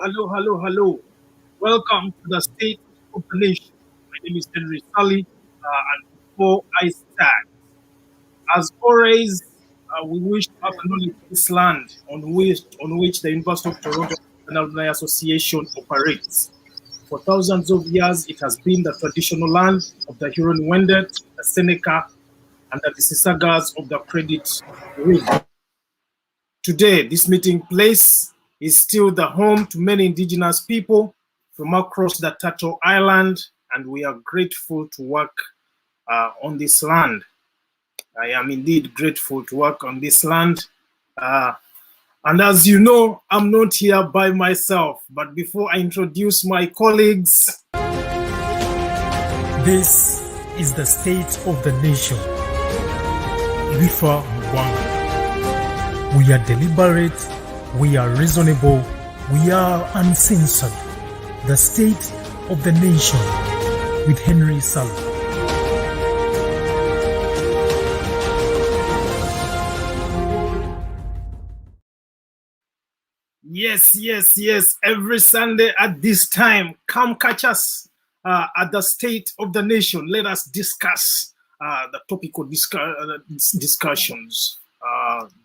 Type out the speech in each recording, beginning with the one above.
hello. Welcome to the State of the Nation. My name is Henry SSALI, and before I start, as always, we wish to acknowledge this land on which the University of Toronto Alumni Association operates. For thousands of years, it has been the traditional land of the Huron-Wendat, the Seneca, and the Mississaugas of the Credit region. Today, this meeting place is still the home to many indigenous people from across the Turtle Island, and we are grateful to work on this land. I am indeed grateful to work on this land. And as you know, I'm not here by myself, but before I introduce my colleagues, this is the State of the Nation. Rifa Mwanga. We are deliberate, we are reasonable, we are uncensored. The State of the Nation with Henry SSALI. Yes. Every Sunday at this time, come catch us at the State of the Nation. Let us discuss the topical discussions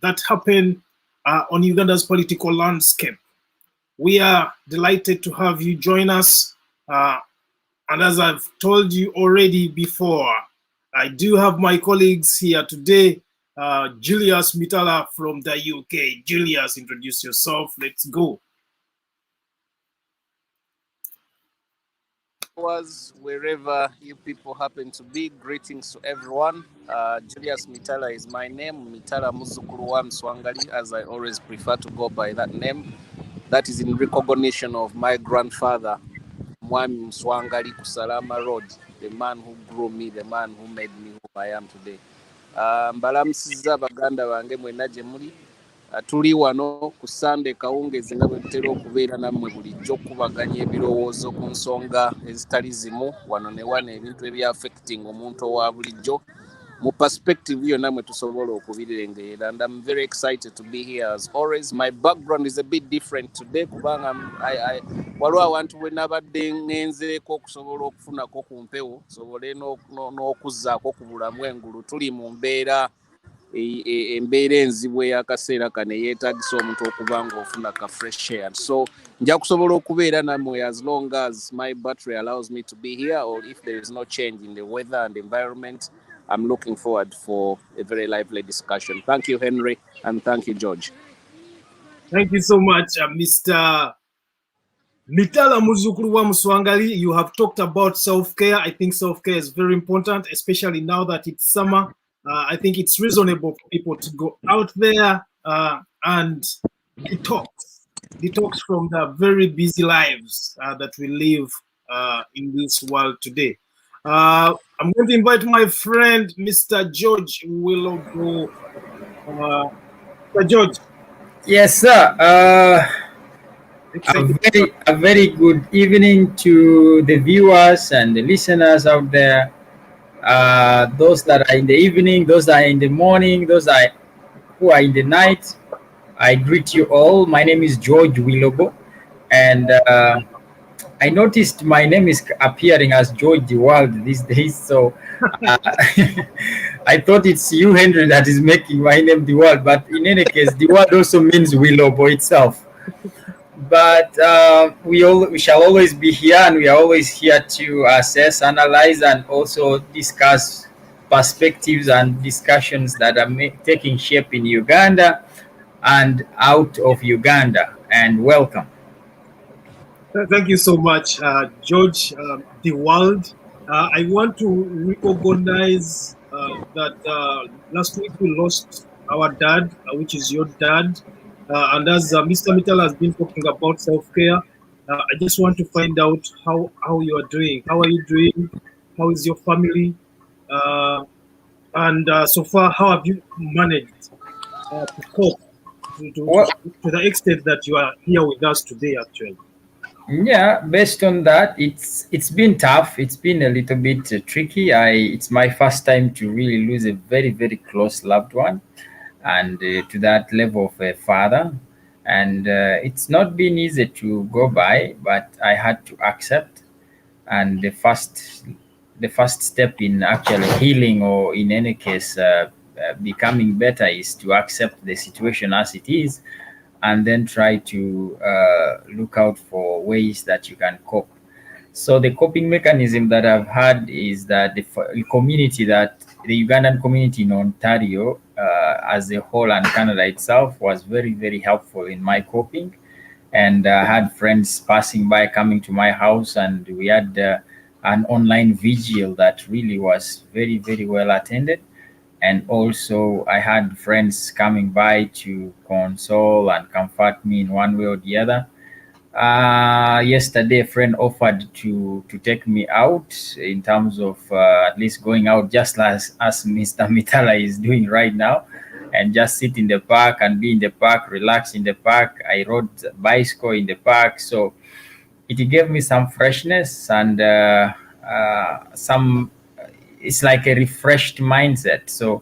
that happen on Uganda's political landscape. We are delighted to have you join us. And as I've told you already before, I do have my colleagues here today. Julius Mitala from the UK. Julius, introduce yourself. Let's go. Wherever you people happen to be, greetings to everyone. Julius Mitala is my name. Mitala Muzukuru wa Mswangali, as I always prefer to go by that name. That is in recognition of my grandfather, Mwami Mswangali Kusalama Road, the man who grew me, the man who made me who I am today. Mbalamusiza baganda bange mwena gye muli. Tuli wano ku Sunday kawungezi nga bwe tutera okubeera nammwe bulijjo okubaganya ebirowoozo ku nsonga ezitali zimu wano ne wano ebintu ebya affecting omuntu owa bulijjo mu perspective yo namwe tusobola okubirengerera. And I'm very excited to be here as always. My background is a bit different today kubanga waliwo abantu bwe nabadde ngenzeeko okusobola okufunako ku mpewo sobole n'okuzzaako ku bulamu engulu. Tuli mu mbeera embeera enzibu ey'akaseera kano eyeetagisa omuntu okuba ng'ofuna ka fresh air. So nja kusobola okubeera nammwe as long as my battery allows me to be here, or if there is no change in the weather and environment. I'm looking forward for a very lively discussion. Thank you, Henry, and thank you, George. Thank you so much, Mr. Mitala Muzukuru wa Mswangali. You have talked about self-care. I think self-care is very important, especially now that it's summer. I think it's reasonable for people to go out there and detox from the very busy lives that we live in this world today. I'm going to invite my friend, Mr. George Wilobo. George. Yes, sir. A very good evening to the viewers and the listeners out there. Those that are in the evening, those that are in the morning, who are in the night. I greet you all. My name is George Wilobo, and I noticed my name is appearing as George the World these days, so I thought it's you, Henry, that is making my name the World. But in any case, the World also means Wilobo itself. But we shall always be here, and we are always here to assess, analyze, and also discuss perspectives and discussions that are taking shape in Uganda and out of Uganda. And welcome. Thank you so much, George. The world. I want to recognize that last week we lost our dad, which is your dad. And as Mr. Mitala has been talking about self-care, I just want to find out how you are doing. How are you doing? How is your family? And so far, how have you managed to cope to the extent that you are here with us today, actually? Yeah, based on that, it's been tough. It's been a little bit tricky. It's my first time to really lose a very, very close loved one, and to that level of a father. and it's not been easy to go by, but I had to accept. And the first step in actually healing, or in any case becoming better, is to accept the situation as it is, and then try to look out for ways that you can cope. So the coping mechanism that I've had is that the Ugandan community in Ontario as a whole, and Canada itself, was very, very helpful in my coping. And I had friends passing by, coming to my house, and we had an online vigil that really was very, very well attended. And also, I had friends coming by to console and comfort me in one way or the other. Yesterday, a friend offered to take me out, in terms of at least going out, just as Mr. Mitala is doing right now, and just sit in the park and be in the park, relax in the park. I rode bicycle in the park, so it gave me some freshness and some. It's like a refreshed mindset. So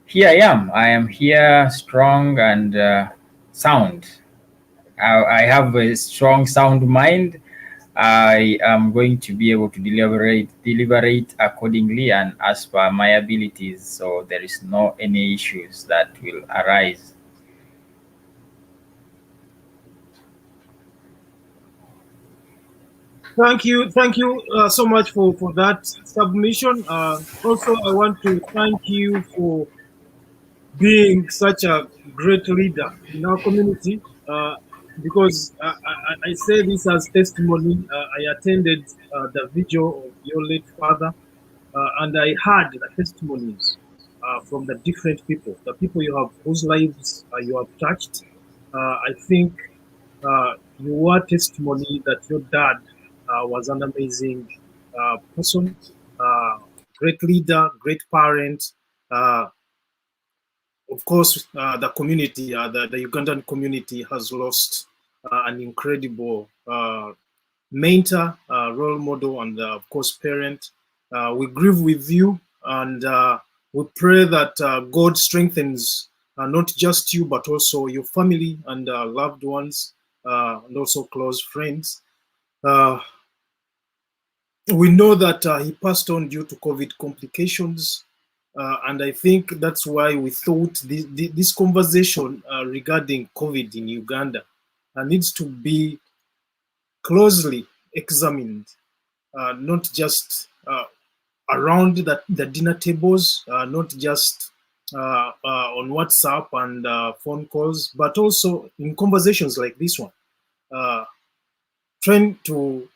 here I am. I am here, strong and sound. I have a strong, sound mind. I am going to be able to deliberate accordingly and as per my abilities. So there is no any issues that will arise. Thank you so much for that submission. Also, I want to thank you for being such a great leader in our community, because I say this as testimony. I attended the vigil of your late father, and I heard the testimonies from the different people, the people whose lives you have touched. I think your testimony that your dad was an amazing person, great leader, great parent. Of course, the community, the Ugandan community has lost an incredible mentor, role model, and of course, parent. We grieve with you, and we pray that God strengthens not just you, but also your family and loved ones, and also close friends. We know that he passed on due to COVID complications. And I think that's why we thought this conversation regarding COVID in Uganda needs to be closely examined, not just around the dinner tables, not just on WhatsApp and phone calls, but also in conversations like this one, trying to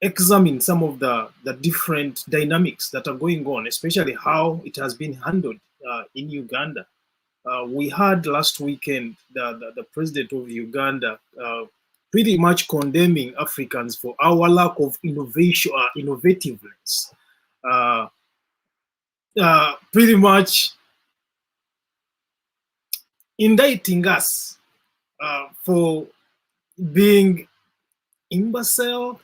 examine some of the different dynamics that are going on, especially how it has been handled in Uganda. We had last weekend the president of Uganda pretty much condemning Africans for our lack of innovativeness. Pretty much indicting us for being imbecile,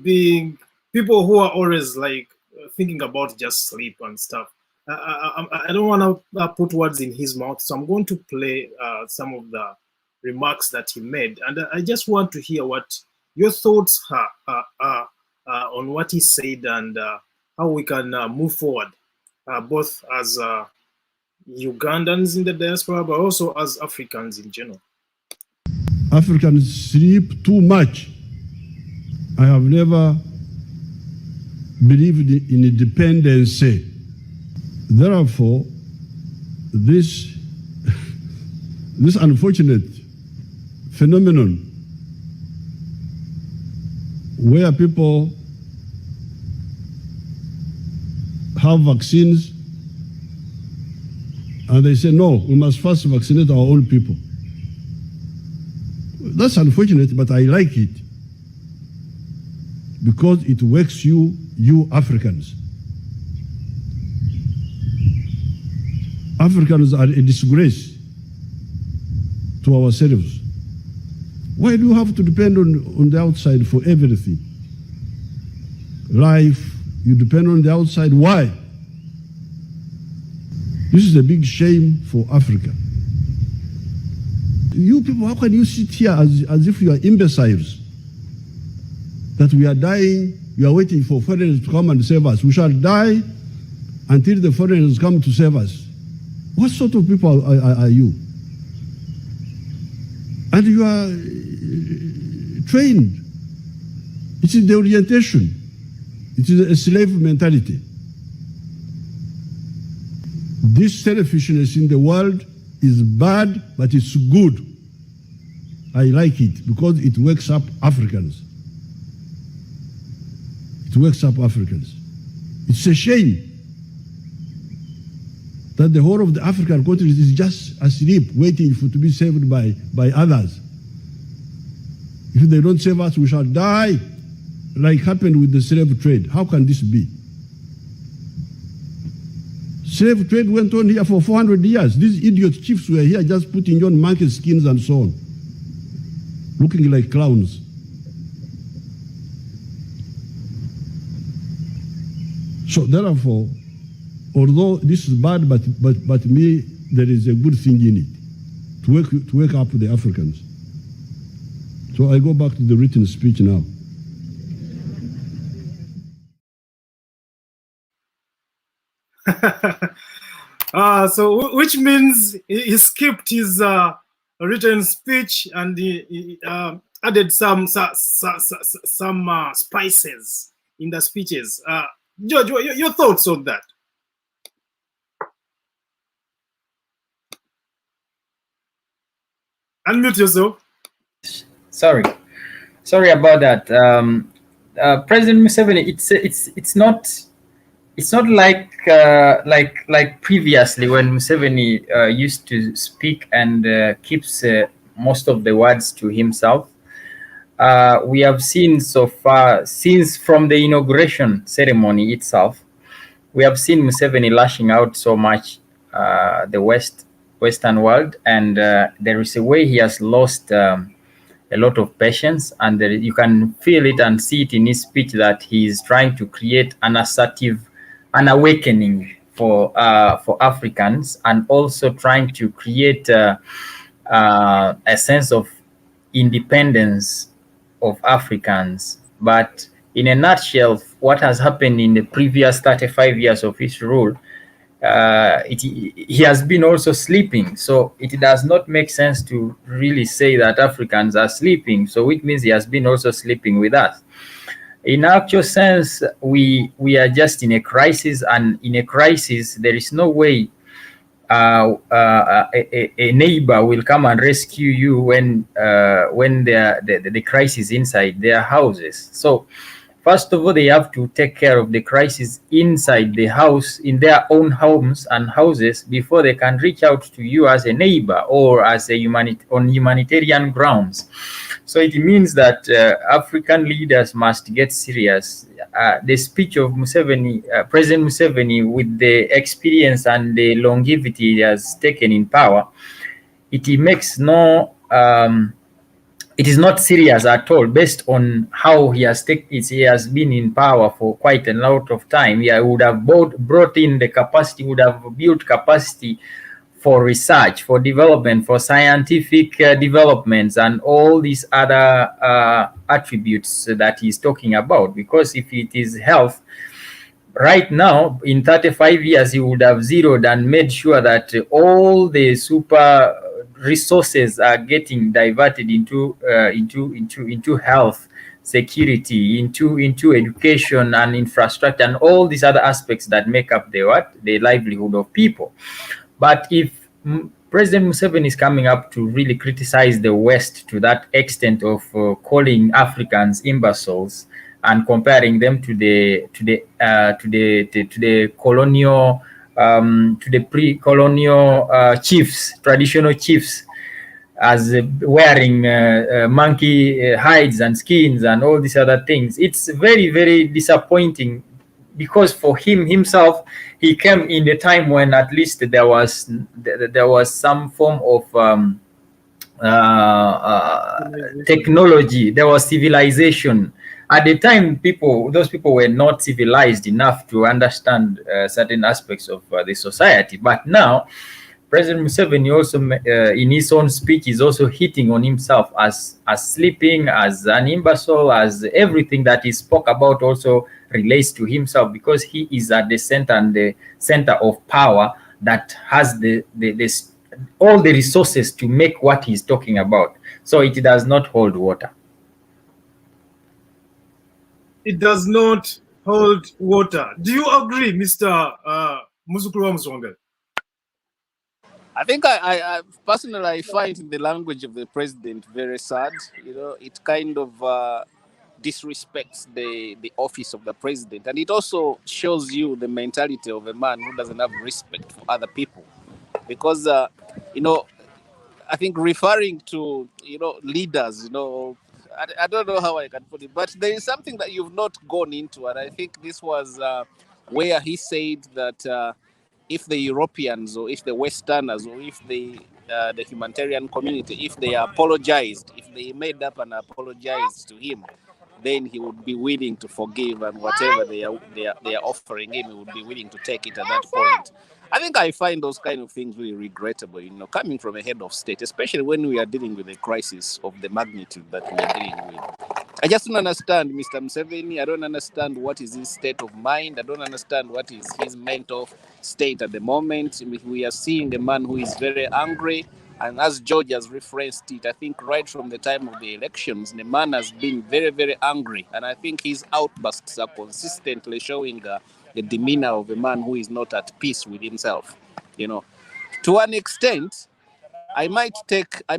being people who are always like thinking about just sleep and stuff. I don't want to put words in his mouth, so I'm going to play some of the remarks that he made, and I just want to hear what your thoughts are on what he said, and how we can move forward, both as Ugandans in the diaspora, but also as Africans in general. Africans sleep too much. I have never believed in independence. Therefore, this unfortunate phenomenon where people have vaccines and they say, no, we must first vaccinate our own people. That's unfortunate, but I like it because it works you Africans. Africans are a disgrace to ourselves. Why do you have to depend on the outside for everything? Life, you depend on the outside. Why? This is a big shame for Africa. You people, how can you sit here as if you are imbeciles? That we are dying, you are waiting for foreigners to come and save us. We shall die until the foreigners come to save us. What sort of people are you? And you are trained. It is the orientation. It is a slave mentality. This selfishness in the world is bad, but it's good. I like it because it wakes up Africans. It wakes up Africans. It's a shame that the whole of the African countries is just asleep, waiting to be saved by others. If they don't save us, we shall die, like happened with the slave trade. How can this be? Slave trade went on here for 400 years. These idiot chiefs were here just putting on monkey skins and so on, looking like clowns. So therefore, although this is bad, but me, there is a good thing in it, to wake up the Africans. So I go back to the written speech now. So which means he skipped his written speech and he added some spices in the speeches. George, your thoughts on that? Unmute yourself. Sorry about that. President Museveni, it's not like previously when Museveni used to speak and keeps most of the words to himself. We have seen so far, since from the inauguration ceremony itself, we have seen Museveni lashing out so much the Western world, and there is a way he has lost a lot of patience, and you can feel it and see it in his speech that he is trying to create an awakening for Africans, and also trying to create a sense of independence of Africans. But in a nutshell, what has happened in the previous 35 years of his rule, he has been also sleeping. So it does not make sense to really say that Africans are sleeping. So it means he has been also sleeping with us. In actual sense, we are just in a crisis, and in a crisis, there is no way a neighbor will come and rescue you when the crisis inside their houses. So first of all, they have to take care of the crisis inside the house, in their own homes and houses, before they can reach out to you as a neighbor or as a on humanitarian grounds. So it means that African leaders must get serious. The speech of Museveni, President Museveni, with the experience and the longevity he has taken in power, it makes no, it is not serious at all, based on how he has been in power for quite a lot of time. He would have brought in the capacity, would have built capacity for research, for development, for scientific developments, and all these other attributes that he's talking about. Because if it is health, right now, in 35 years, he would have zeroed and made sure that all the super resources are getting diverted into health, security, into education and infrastructure, and all these other aspects that make up the livelihood of people. But if President Museveni is coming up to really criticize the West to that extent of calling Africans imbeciles and comparing them to the colonial, to the pre-colonial chiefs, traditional chiefs, as wearing monkey hides and skins and all these other things, it's very, very disappointing. Because for himself, he came in the time when at least there was some form of technology, there was civilization. At the time, those people were not civilized enough to understand certain aspects of the society. But now, President Museveni also, in his own speech, is also hitting on himself as sleeping, as an imbecile, as everything that he spoke about also relates to himself, because he is at the center and the center of power that has all the resources to make what he's talking about. So it does not hold water. It does not hold water. Do you agree, Mr. Musukuru Musonga? I think I personally I find the language of the president very sad. You know, it kind of disrespects the office of the president, and it also shows you the mentality of a man who doesn't have respect for other people, because you know, I think referring to leaders, I don't know how I can put it, but there is something that you've not gone into, and I think this was where he said that if the Europeans or if the Westerners or if the humanitarian community, if they apologized, if they made up and apologized to him, then he would be willing to forgive, and whatever they are offering him, he would be willing to take it at that point. I think I find those kind of things really regrettable, coming from a head of state, especially when we are dealing with a crisis of the magnitude that we are dealing with. I just don't understand Mr. Museveni. I don't understand what is his state of mind. I don't understand what is his mental state at the moment. We are seeing a man who is very angry. And as George has referenced it, I think right from the time of the elections, the man has been very, very angry. And I think his outbursts are consistently showing the demeanor of a man who is not at peace with himself. To an extent, I might take, I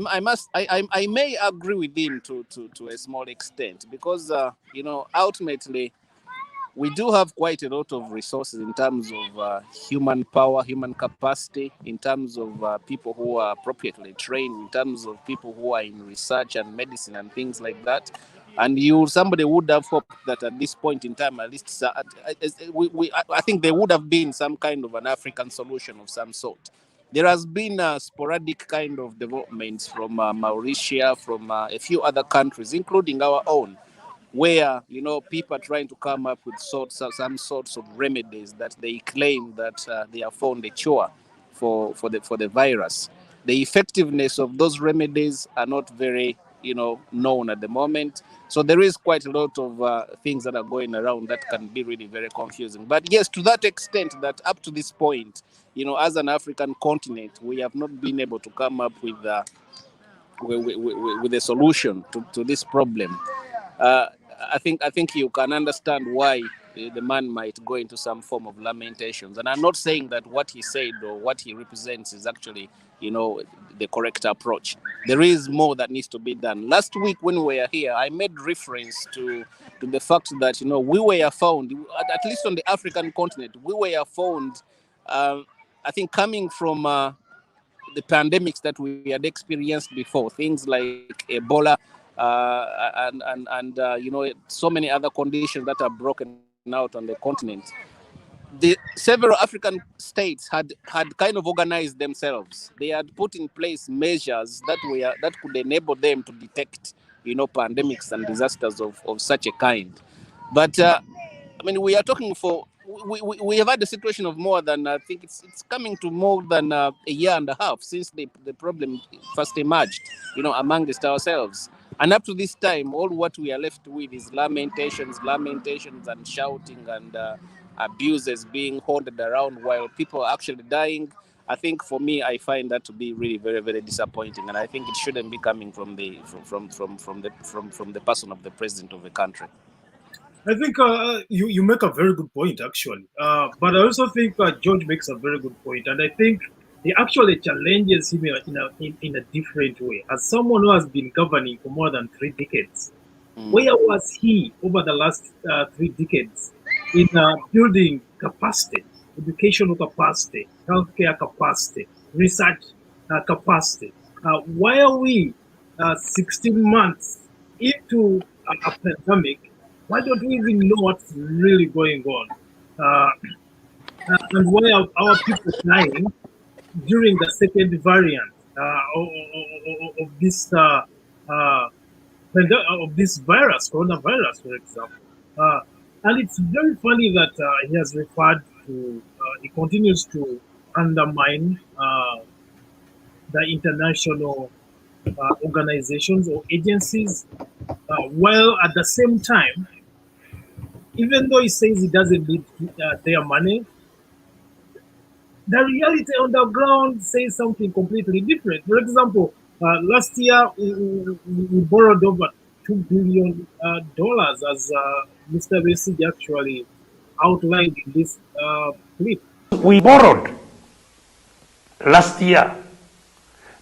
may agree with him to a small extent, because, ultimately, we do have quite a lot of resources in terms of human power, human capacity, in terms of people who are appropriately trained, in terms of people who are in research and medicine and things like that. And somebody would have hoped that at this point in time, at least, I think there would have been some kind of an African solution of some sort. There has been a sporadic kind of developments from Mauritius, from a few other countries, including our own, where people are trying to come up with some sorts of remedies that they claim that they have found a cure for the virus. The effectiveness of those remedies are not very known at the moment. So there is quite a lot of things that are going around that can be really very confusing. But yes, to that extent, that up to this point, as an African continent, we have not been able to come up with a solution to this problem. I think you can understand why the man might go into some form of lamentations. And I'm not saying that what he said or what he represents is actually, the correct approach. There is more that needs to be done. Last week when we were here, I made reference to the fact that, we were found, at least on the African continent, we were found, I think, coming from the pandemics that we had experienced before, things like Ebola, and so many other conditions that are broken out on the continent. The several African states had kind of organized themselves. They had put in place measures that could enable them to detect, pandemics and disasters of such a kind. But we are talking we have had a situation of more than, I think it's coming to more than a year and a half since the problem first emerged, amongst ourselves. And up to this time, all what we are left with is lamentations and shouting and abuses being hoarded around while people are actually dying. I think for me, I find that to be really very, very disappointing, and I think it shouldn't be coming from the person of the president of the country. I think you make a very good point, actually. But I also think George makes a very good point, and I think he actually challenges him in a different way. As someone who has been governing for more than 3 decades, where was he over the last 3 decades in building capacity, educational capacity, healthcare capacity, research capacity? Why are we 16 months into a pandemic? Why don't we even know what's really going on? And why are our people dying during the second variant of this virus, coronavirus, for example? And it's very funny that he has referred to, he continues to undermine the international organizations or agencies, while at the same time, even though he says he doesn't need their money, the reality on the ground says something completely different. For example, last year we borrowed over $2 billion, as Mr. Besig actually outlined in this clip. We borrowed last year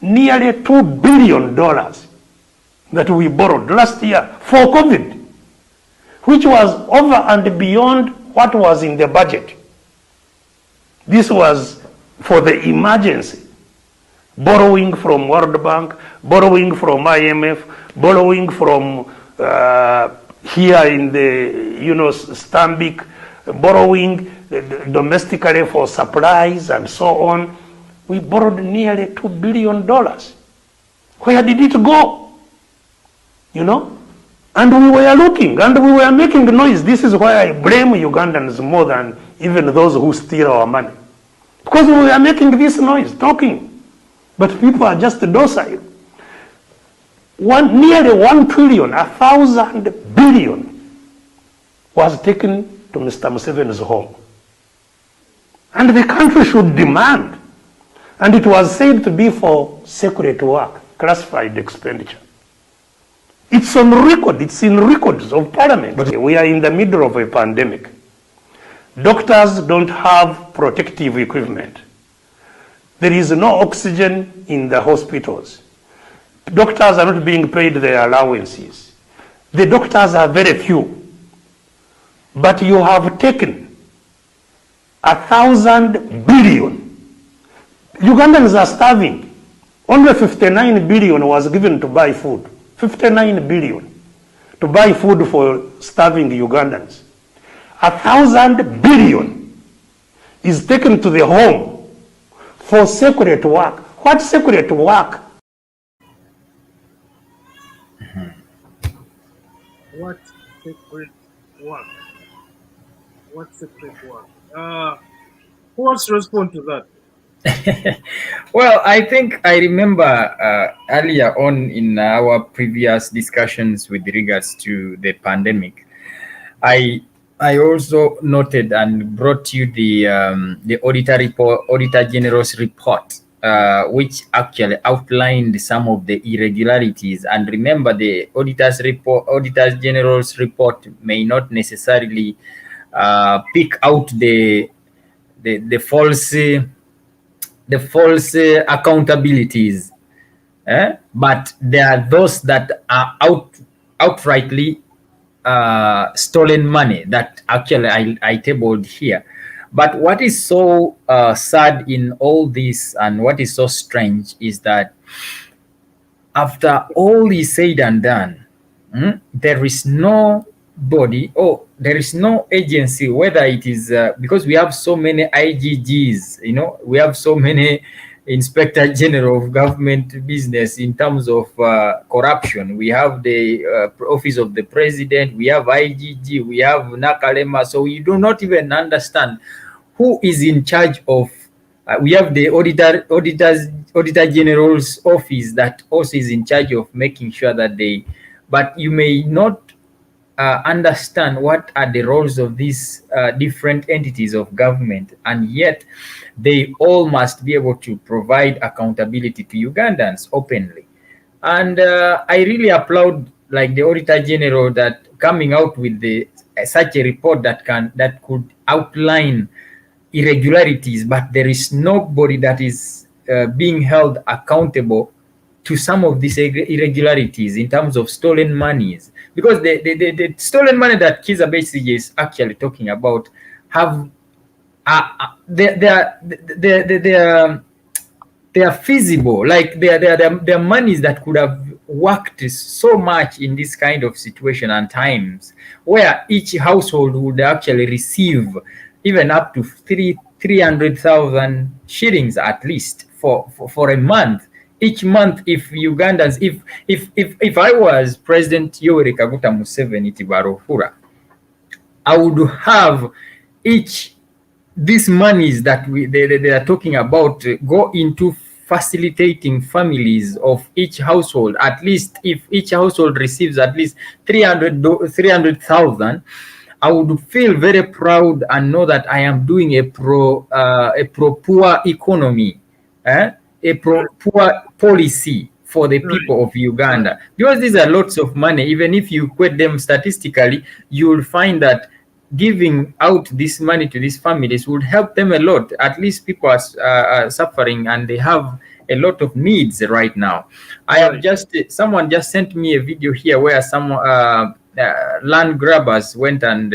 nearly $2 billion that we borrowed last year for COVID, which was over and beyond what was in the budget. This was for the emergency, borrowing from World Bank, borrowing from IMF, borrowing from here in the, Stanbic, borrowing domestically for supplies and so on. We borrowed nearly $2 billion. Where did it go? And we were looking, and we were making noise. This is why I blame Ugandans more than even those who steal our money. Because we were making this noise, talking. But people are just docile. Nearly 1 trillion, 1,000 billion was taken to Mr. Museveni's home. And the country should demand. And it was said to be for secret work, classified expenditure. It's on record, it's in records of parliament. But we are in the middle of a pandemic. Doctors don't have protective equipment. There is no oxygen in the hospitals. Doctors are not being paid their allowances. The doctors are very few. But you have taken 1,000 billion. Ugandans are starving. Only 59 billion was given to buy food. 59 billion to buy food for starving Ugandans. 1,000 billion is taken to the home for secret work. What secret work? What secret work? What secret work? Who wants to respond to that? Well, I think I remember earlier on in our previous discussions with regards to the pandemic, I also noted and brought you the Auditor General's report, which actually outlined some of the irregularities. And remember, the Auditor General's report may not necessarily pick out the false accountabilities, but there are those that are outrightly stolen money that actually I tabled here. But what is so sad in all this and what is so strange is that after all is said and done, there is no body or there is no agency, whether it is because we have so many IGGs, we have so many Inspector General of Government Business in terms of corruption. We have the Office of the President, we have IGG, we have Nakalema. So we do not even understand who is in charge of. We have the Auditor General's office that also is in charge of making sure that but you may not understand what are the roles of these different entities of government, and yet they all must be able to provide accountability to Ugandans openly. And I really applaud the Auditor General that coming out with such a report that could outline irregularities, but there is nobody that is being held accountable to some of these irregularities in terms of stolen monies. Because the stolen money that Kizza Besigye is actually talking about they are feasible, like they are monies that could have worked so much in this kind of situation and times, where each household would actually receive even up to 300,000 shillings at least for a month. Each month, if Ugandans, if I was President Yoweri Kaguta Museveni Tibarofura, I would have these monies that they are talking about go into facilitating families of each household, at least if each household receives at least 300,000, I would feel very proud and know that I am doing a pro poor economy, a pro poor policy for the people of Uganda. Because these are lots of money. Even if you equate them statistically, you will find that giving out this money to these families would help them a lot. At least people are suffering and they have a lot of needs right now. I have someone just sent me a video here where some land grabbers went and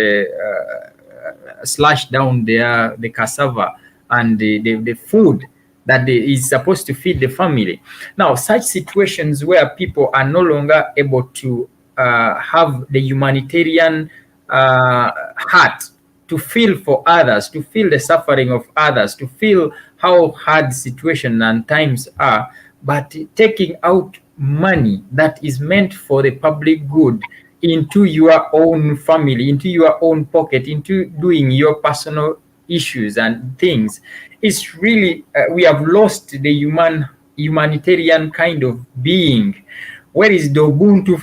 slashed down the cassava and the food that is supposed to feed the family. Now, such situations where people are no longer able to have the humanitarian heart to feel for others, to feel the suffering of others, to feel how hard situation and times are, but taking out money that is meant for the public good into your own family, into your own pocket, into doing your personal issues and things, it's really we have lost the humanitarian kind of being. Where is the Ubuntu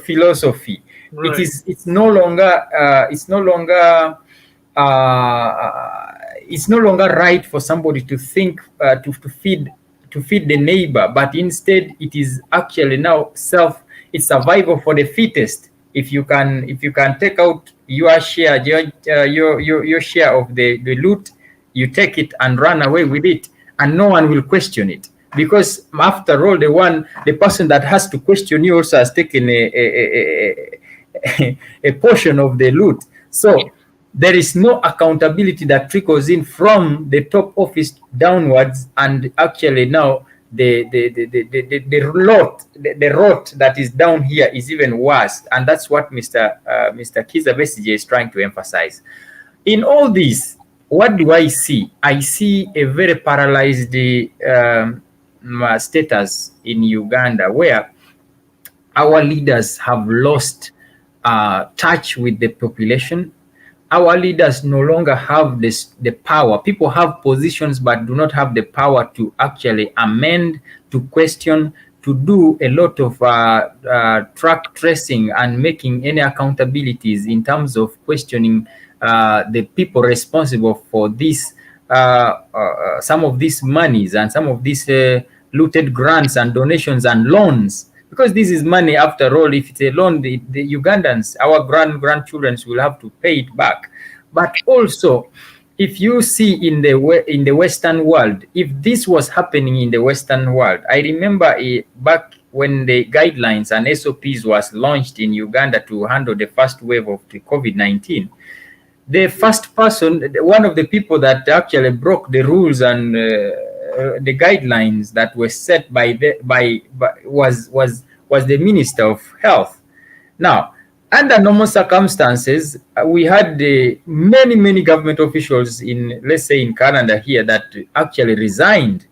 philosophy? It's no longer right for somebody to think to feed the neighbor, but instead it is actually now it's survival for the fittest. If you can take out your share, your share of the loot, you take it and run away with it, and no one will question it, because after all, the person that has to question you also has taken a portion of the loot. So there is no accountability that trickles in from the top office downwards, and actually now the rot that is down here is even worse, and that's what Mr. Kizza Besigye is trying to emphasize. In all this, what do I see? I see a very paralyzed status in Uganda, where our leaders have lost touch with the population. Our leaders no longer have the power. People have positions but do not have the power to actually amend, to question, to do a lot of track tracing and making any accountabilities in terms of questioning the people responsible for this, some of these monies and some of these looted grants and donations and loans. Because this is money, after all. If it's a loan, the Ugandans, our grandchildren will have to pay it back. But also, if you see in the Western world, if this was happening in the Western world, I remember back when the guidelines and SOPs was launched in Uganda to handle the first wave of the COVID-19, the first person, one of the people that actually broke the rules and the guidelines that were set was the Minister of Health. Now, under normal circumstances, we had many government officials in, let's say, in Canada here, that actually resigned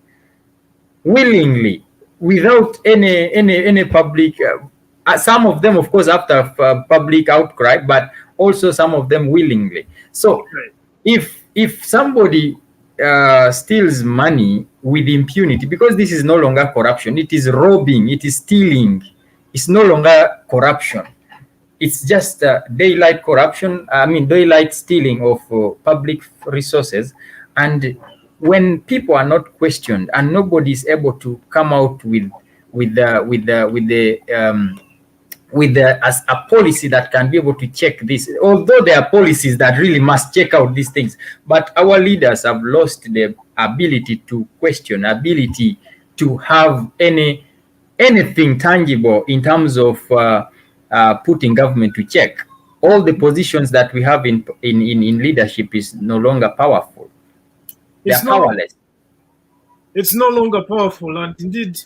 willingly without any public. Some of them, of course, after public outcry, but also some of them willingly. So, if somebody steals money with impunity, because this is no longer corruption, it is robbing, it is stealing, it's no longer corruption, it's just daylight corruption, daylight stealing of public resources. And when people are not questioned and nobody is able to come out with as a policy that can be able to check this, although there are policies that really must check out these things, but our leaders have lost the ability to question, ability to have anything tangible in terms of putting government to check. All the positions that we have in leadership is no longer powerful. They're powerless. It's no longer powerful, and indeed,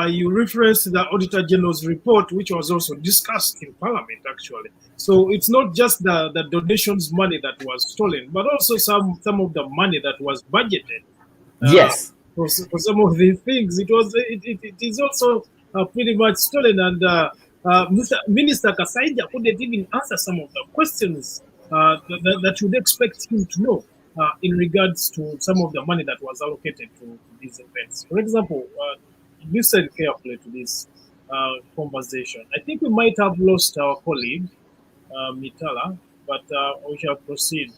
you referenced the Auditor General's report, which was also discussed in Parliament, actually. So it's not just the donations money that was stolen, but also some of the money that was budgeted. Yes. For some of these things, it is also pretty much stolen. And Minister Kasaija couldn't even answer some of the questions that you'd expect him to know. in regards to some of the money that was allocated to these events. For example, listen carefully to this conversation. I think we might have lost our colleague, Mitala, but we shall proceed.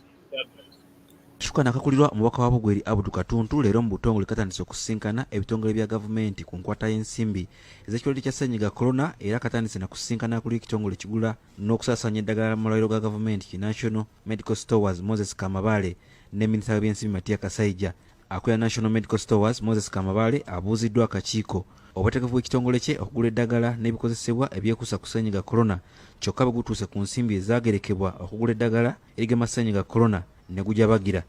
Shuka nakakulirwa omubaka wa Bugweri Abudu Katuntu leero mu butongole katandise okusinkana ebitongole bya gavumenti ku nkwata y'ensimbi ez'ekirwadde kya ssennyiga corona era katandise na kusinkana kuli ekitongole kigula n'okusaasanya eddagala mu malwaliro ga gavumenti ki National Medical Stores Moses Kamabale ne minisita w'ebyensimbi Matia Kasaija. Akulira National Medical Stores Moses Kamabale abuuziddwa akakiiko obutegevu bw'ekitongole kye okugula eddagala n'ebikozesebwa ebyekuusa ku ssennyiga corona kyokka bwe gutuuse ku nsimbi ezaagerekebwa okugula eddagala erigema ssennyiga corona ne gujabagira.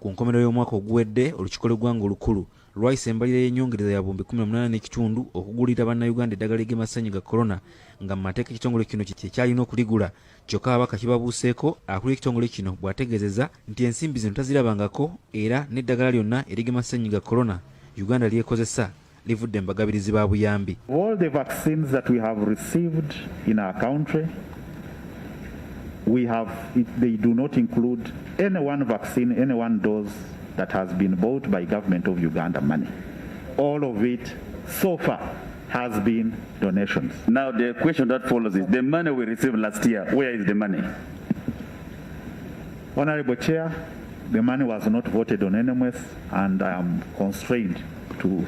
Ku nkomerero y'omwaka oguwedde olukiiko lw'eggwanga olukulu lwayisa embalirira y'ennyongereza ya bumbi 18 n'ekitundu okugulira bannayuganda eddagala erigema ssennyiga corona nga mu mateeka ekitongole kino kye kyalina okuligula kyokka ababaka kibabuuseeko akulira ekitongole kino bw'ategeezeza nti ensimbi zino tazirabangako era n'eddagala lyonna erigema ssennyiga corona Uganda lyekozesa livudde mbagabirizi ba buyambi. All the vaccines that we have received in our country, they do not include any one vaccine, any one dose that has been bought by government of Uganda money. All of it so far has been donations. Now the question that follows is the money we received last year, where is the money? Honorable Chair, the money was not voted on anyways, and I am constrained to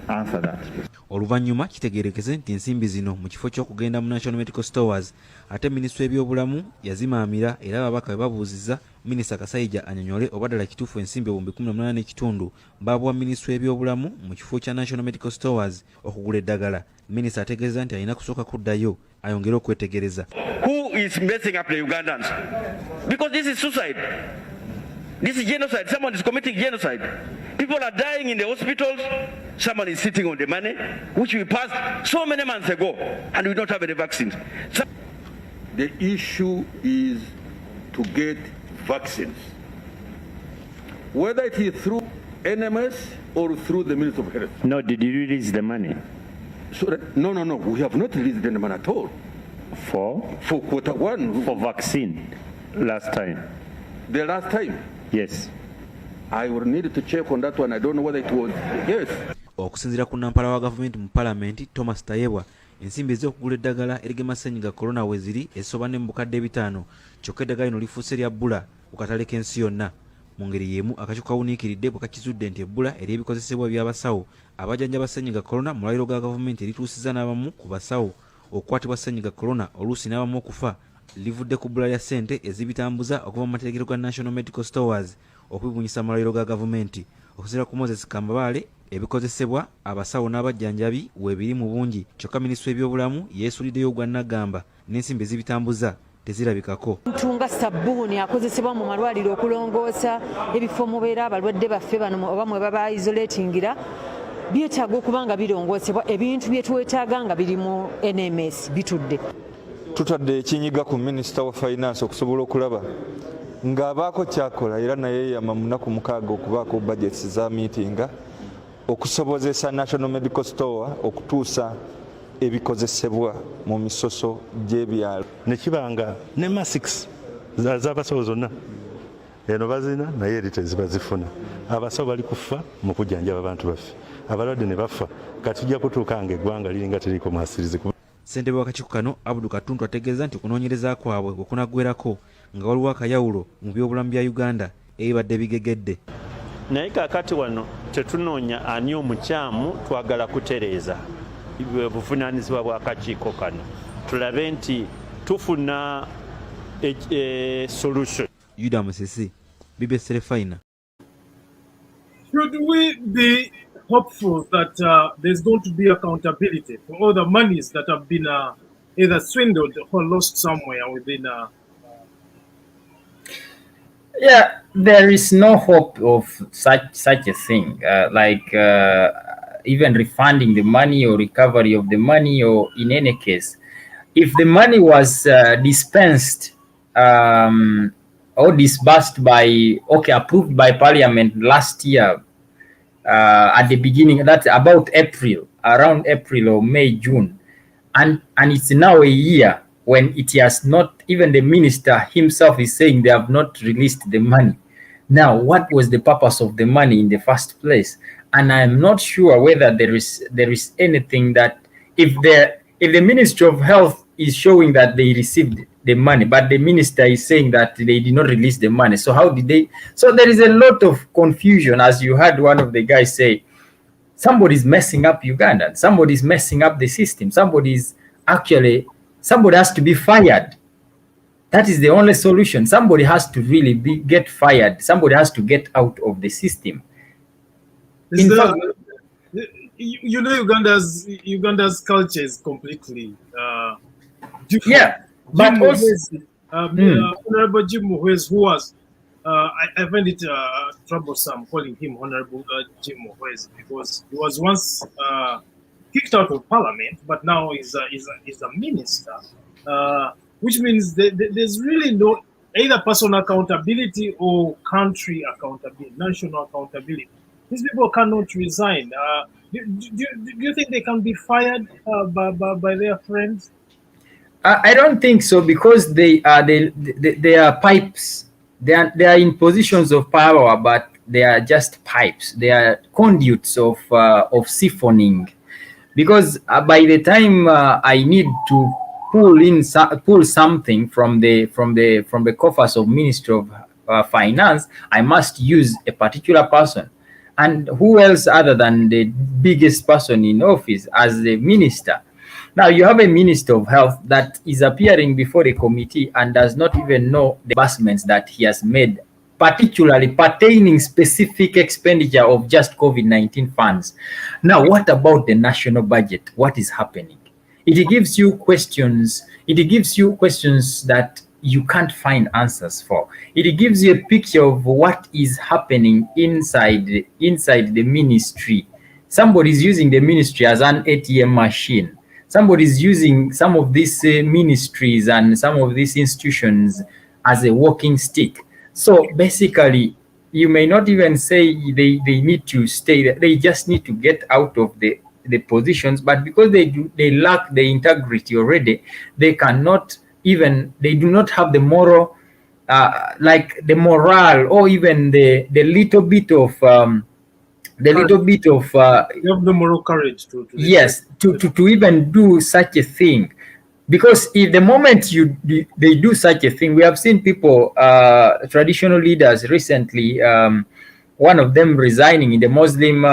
answer that. Oluvannyuma kitegeerekeze nti ensimbi zino mu kifo ky'okugenda mu National Medical Stores ate minisitule y'ebyobulamu yazimaamira era ababaka be babuuzizza minisita Kasaija anyonyole oba ddala kituufu ensimbi obumbi 18 n'ekitundu baabuwa minisitule y'ebyobulamu mu kifo kya National Medical Stores okugula eddagala. Minisita ategeeza nti alina kusooka kuddayo ayongere okwetegereza. Who is messing up the Ugandans? Because this is suicide. This is genocide. Someone is committing genocide. People are dying in the hospitals. Someone is sitting on the money, which we passed so many months ago, and we don't have any vaccines. The issue is to get vaccines, whether it is through NMS or through the Ministry of Health. No, did you release the money? So no. We have not released any money at all. For quarter one. For vaccine last time. The last time? Yes. I will need to check on that one. I don't know whether it was. Yes. Okusinziira ku nampala wa gavumenti mu Parliament Thomas Tayebwa ensimbi ez'okugula eddagala erigema ssennyiga corona we ziri esoba ne mu bukadde 5 kyokka eddagala lino lifuuse lya bbula ku katale k'ensi yonna. Mu ngeri y'emu akakiiko kawuniikiridde bwe kakizudde nti ebbula ery'ebikozesebwa by'abasawo abajjanjaba ssennyiga corona mu malwaliro ga gavumenti erituusizza n'abamu ku basawo okukwatibwa ssennyiga corona oluusi n'abamu okufa livudde ku bbula lya ssente ezibitambuza okuva mu materekero ga National Medical Stores okubibunyisa amalwaliro ga gavumenti. Okusinziira ku Moses Kamabale ebikozesebwa abasawo n'abajjanjabi weebiri mu bungi kyokka minisitule y'ebyobulamu yeesuuliddeyo ogwannagamba n'ensimbi ezibitambuza tezirabikako. Ntunga sabbuuni akozesebwa mu malwaliro okulongoosa ebifo mubeera abalwadde baffe bano oba mwe baba isolatingira byetaaga okuba nga birongoosebwa ebintu bye twetaaga nga biri mu NMS bitudde. Tutadde ekinyiga ku minisita wa finance okusobola okulaba ng'abaako kyakola era naye yama munaku 6 okubaako budgets za meetinga okusobozesa National Medical Store okutuusa ebikozesebwa mu misoso gy'ebyalo nekibanga ne masks z'abasawo zonna eno bazina naye eri tezibazifuna. Abasawo bali kufa mu kujjanjaba abantu baffe, abalwadde ne bafa kati tujja kutuuka nga eggwanga liringa teriko mwasirizi. Ssentebe w'akakiiko kano Abudu Katuntu ategeeza nti okunoonyereza kwabwe bwe kunaggwerako nga waliwo akayawulo mu byobulamu bya Uganda ebibadde bigegedde. Naye kaakati wano tetunoonya ani omukyamu twagala kutereeza buvunaanyizibwa bw'akakiiko kano tulabe nti tufuna solution. Yuda Musisi, BBC Telefina. Should we be hopeful that there's going to be accountability for all the monies that have been either swindled or lost somewhere within? Yeah, there is no hope of such a thing, even refunding the money or recovery of the money, or in any case, if the money was dispensed or disbursed approved by Parliament last year at the beginning, that's about around April or May, June, and it's now a year when it has not, even the minister himself is saying they have not released the money. Now, what was the purpose of the money in the first place? And I'm not sure whether there is anything that if the Ministry of Health is showing that they received the money, but the minister is saying that they did not release the money. So how did they? So there is a lot of confusion, as you heard one of the guys say. Somebody's messing up Uganda. Somebody's messing up the system. Somebody has to be fired. That is the only solution. Somebody has to really get fired. Somebody has to get out of the system. You know, Uganda's culture is completely different. Yeah, but also, Honorable Jim Muhwezi, who was, I find it troublesome calling him Honorable Jim Muhwezi, because he was once kicked out of Parliament, but now he's a minister, which means there's really no either personal accountability or country accountability, national accountability. These people cannot resign. Do you think they can be fired by their friends? I don't think so, because they are pipes. They are in positions of power, but they are just pipes. They are conduits of siphoning. Because by the time I need to pull something from the coffers of Ministry of Finance, I must use a particular person. And who else other than the biggest person in office as the minister? Now you have a Minister of Health that is appearing before the committee and does not even know the disbursements that he has made, particularly pertaining specific expenditure of just COVID-19 funds. Now, what about the national budget? What is happening? It gives you questions. It gives you questions that you can't find answers for. It gives you a picture of what is happening inside the ministry. Somebody is using the ministry as an ATM machine. Somebody is using some of these ministries and some of these institutions as a walking stick. So basically, you may not even say they need to stay there. They just need to get out of the positions. But because they lack the integrity already, they cannot even, they do not have the moral, like the morale, or even the little bit of you have the moral courage to yes, to even do such a thing. Because if the moment they do such a thing, we have seen people, traditional leaders recently, one of them resigning, in the Muslim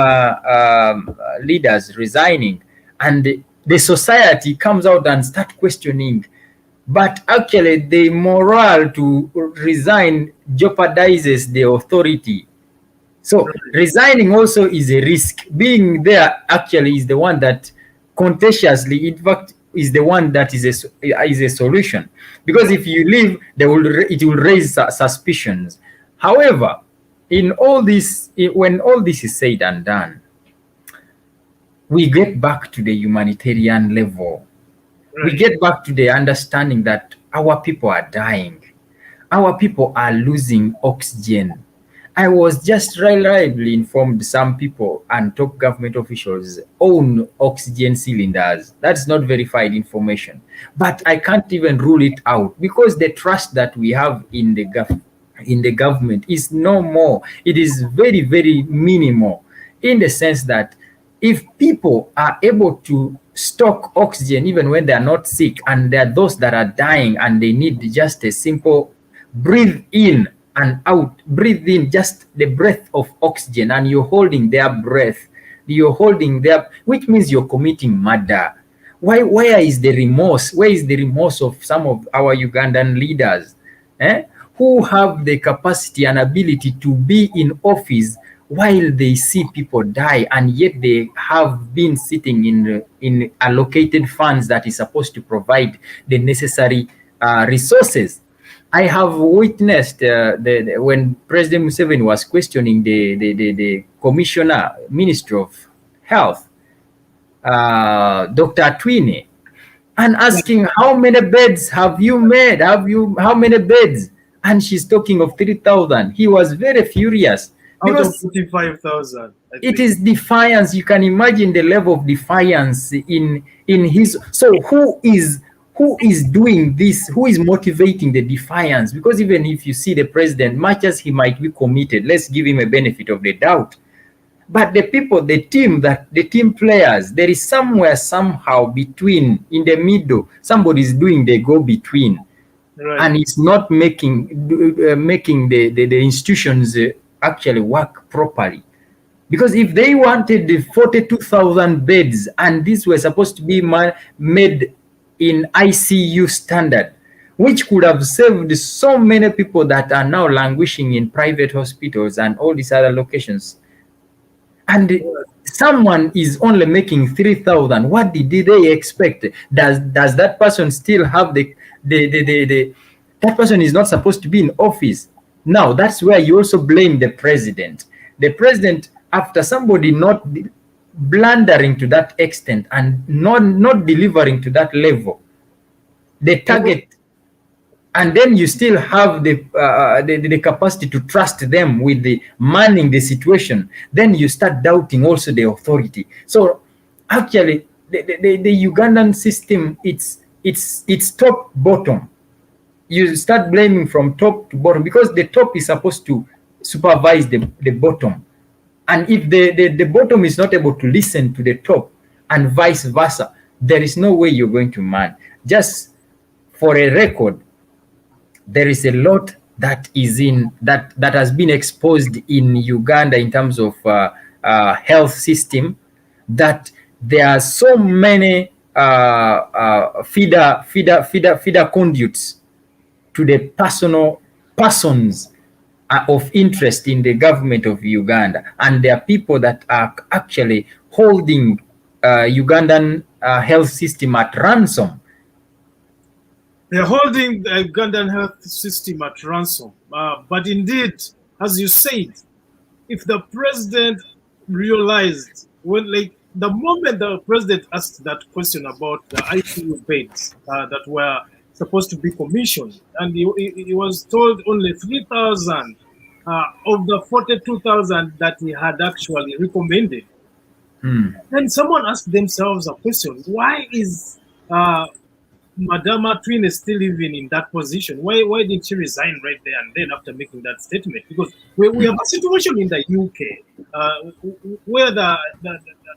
leaders resigning, and the society comes out and start questioning. But actually, the morale to resign jeopardizes the authority. So resigning also is a risk. Being there actually is the one that contentiously, in fact, is the one that is a solution. Because if you leave, it will raise suspicions. However, in all this, when all this is said and done, we get back to the humanitarian level. We get back to the understanding that our people are dying. Our people are losing oxygen. I was just reliably informed some people and top government officials own oxygen cylinders. That's not verified information. But I can't even rule it out, because the trust that we have in the government is no more. It is very, very minimal, in the sense that if people are able to stock oxygen even when they are not sick, and there are those that are dying and they need just a simple breathe in and out, breathe in just the breath of oxygen, and you're holding their breath, which means you're committing murder. Where is the remorse? Where is the remorse of some of our Ugandan leaders, who have the capacity and ability to be in office while they see people die, and yet they have been sitting in allocated funds that is supposed to provide the necessary resources? I have witnessed when President Museveni was questioning the Commissioner, Minister of Health, Dr. Atwine, and asking, how many beds have you made? How many beds? And she's talking of 3,000. He was very furious. Out of 45,000. It is defiance. You can imagine the level of defiance in his. So who who is doing this? Who is motivating the defiance? Because even if you see the president, much as he might be committed, let's give him a benefit of the doubt. But the people, the team players, there is somewhere, somehow between, in the middle, somebody is doing the go-between. Right. And it's not making the institutions actually work properly. Because if they wanted the 42,000 beds and these were supposed to be made in ICU standard, which could have saved so many people that are now languishing in private hospitals and all these other locations, and someone is only making 3,000, what did they expect? Does that person still have that person is not supposed to be in office? Now, that's where you also blame the president. The president, after somebody not blundering to that extent and not delivering to that level, the target, and then you still have the capacity to trust them with the manning the situation, then you start doubting also the authority. So actually the Ugandan system, it's top bottom. You start blaming from top to bottom because the top is supposed to supervise the bottom. And if the bottom is not able to listen to the top and vice versa, there is no way you're going to man. Just for a record, there is a lot that has been exposed in Uganda in terms of health system, that there are so many feeder conduits to the persons of interest in the government of Uganda, and there are people that are actually holding Ugandan health system at ransom. They're holding the Ugandan health system at ransom. But indeed, as you said, if the president realized, the moment the president asked that question about the ICU beds that were supposed to be commissioned, and he was told only 3,000 of the 42,000 that he had actually recommended. Then someone asked themselves a question: why is Madama Twin is still even in that position? Why did she resign right there and then after making that statement? Because we have a situation in the UK where the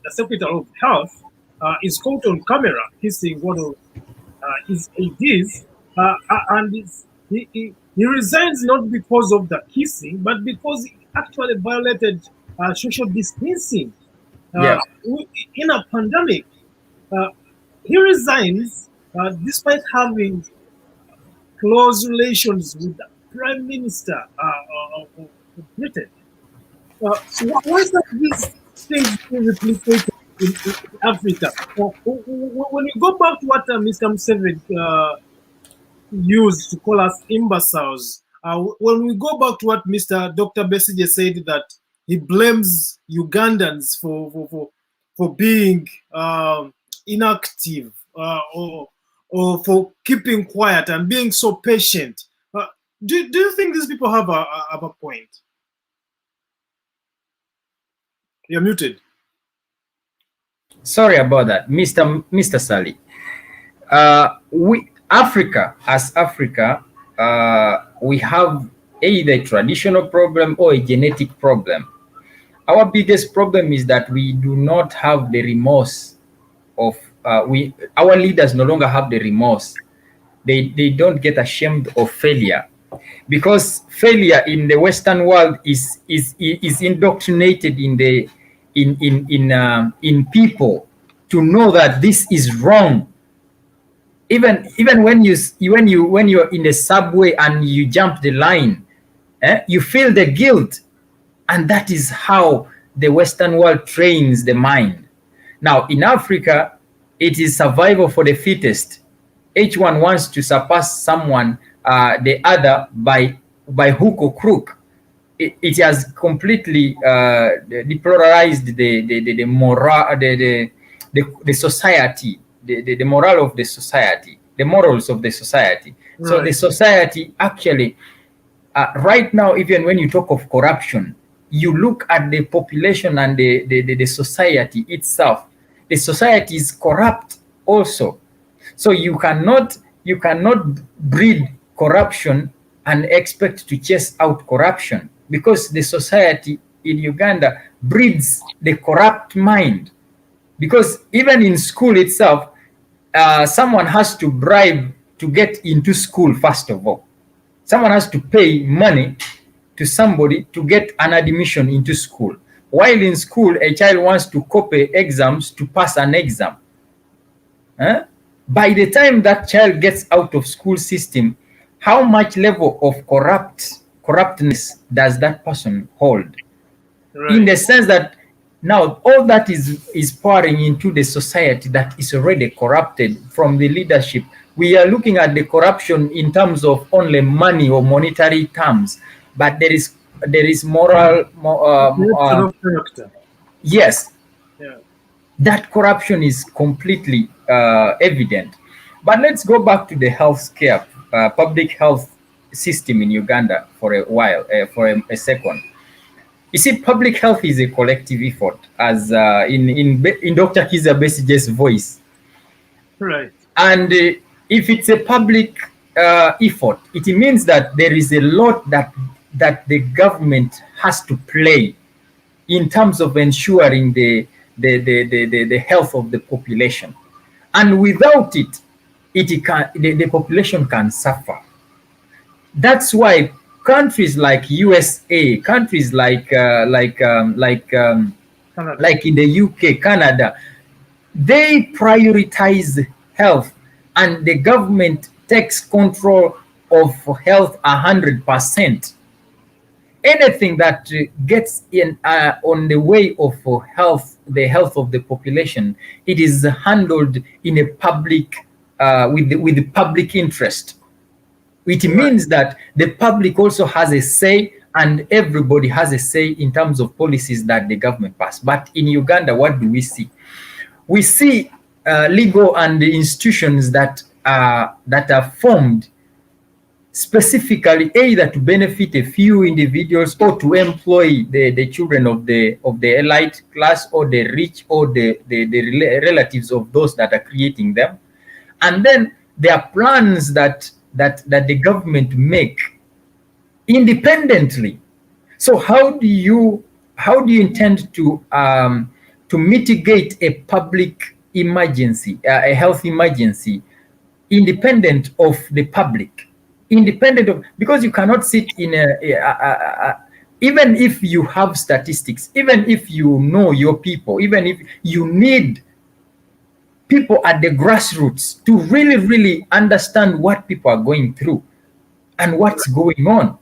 Secretary of Health is caught on camera kissing one of his aides, and he resigns not because of the kissing, but because he actually violated social distancing. In a pandemic, he resigns despite having close relations with the Prime Minister of Britain. So why is that these things being replicated in Africa? When you go back to what Mr. Museveni used to call us imbeciles, when we go back to what Dr. Besigye said, that he blames Ugandans for being inactive or for keeping quiet and being so patient. Do you think these people have a point? You're muted. Sorry about that, Mr. Sali. As Africa, we have either a traditional problem or a genetic problem. Our biggest problem is that we do not have the remorse of our leaders no longer have the remorse. They don't get ashamed of failure, because failure in the Western world is indoctrinated in people to know that this is wrong. Even when you're in the subway and you jump the line, you feel the guilt, and that is how the Western world trains the mind. Now in Africa, it is survival for the fittest. Each one wants to surpass someone, the other, by hook or crook. It has completely depolarized the moral, the society, the moral of the society, the morals of the society. Right. So the society actually, right now, even when you talk of corruption, you look at the population and the society itself. The society is corrupt also. So you cannot breed corruption and expect to chase out corruption, because the society in Uganda breeds the corrupt mind. Because even in school itself, someone has to bribe to get into school. First of all, someone has to pay money to somebody to get an admission into school. While in school, a child wants to copy exams to pass an exam. By the time that child gets out of school system, how much level of corruptness does that person hold? Right. In the sense that now all that is pouring into the society that is already corrupted from the leadership. We are looking at the corruption in terms of only money or monetary terms, but there is moral. Yes. Yeah. That corruption is completely evident. But let's go back to the healthcare, public health system in Uganda for a while, for a second. You see, public health is a collective effort, as in Dr. Kiza Besige's voice. Right. And if it's a public effort, it means that there is a lot that the government has to play in terms of ensuring the health of the population. And without it, the population can suffer. That's why countries like USA, countries like in the UK, Canada, they prioritize health, and the government takes control of health 100%. Anything that gets in on the way of health, the health of the population, it is handled in a public with the public interest. It means that the public also has a say, and everybody has a say in terms of policies that the government pass. But in Uganda, what do we see? We see legal and institutions that are formed specifically either to benefit a few individuals or to employ the children of the elite class or the rich or the relatives of those that are creating them. And then there are plans that the government make independently. So how do you intend to mitigate a public emergency, a health emergency, independent of the public, because you cannot sit in even if you have statistics, even if you know your people, even if you need people at the grassroots to really understand what people are going through and what's going on.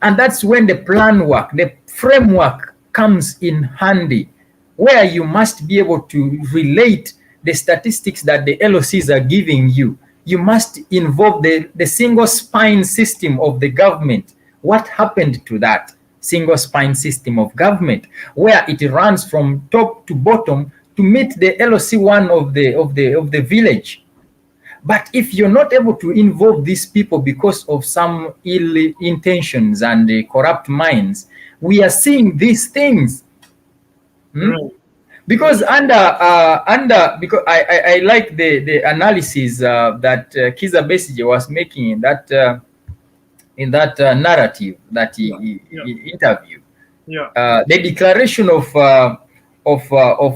And that's when the plan work, the framework comes in handy, where you must be able to relate the statistics that the LOCs are giving you. You must involve the single spine system of the government. What happened to that single spine system of government, where it runs from top to bottom to meet the LOC1 of the village? But if you're not able to involve these people because of some ill intentions and corrupt minds, we are seeing these things. Right. Because because I like the analysis that Kiza Besige was making in that narrative that he interviewed. Yeah. The declaration of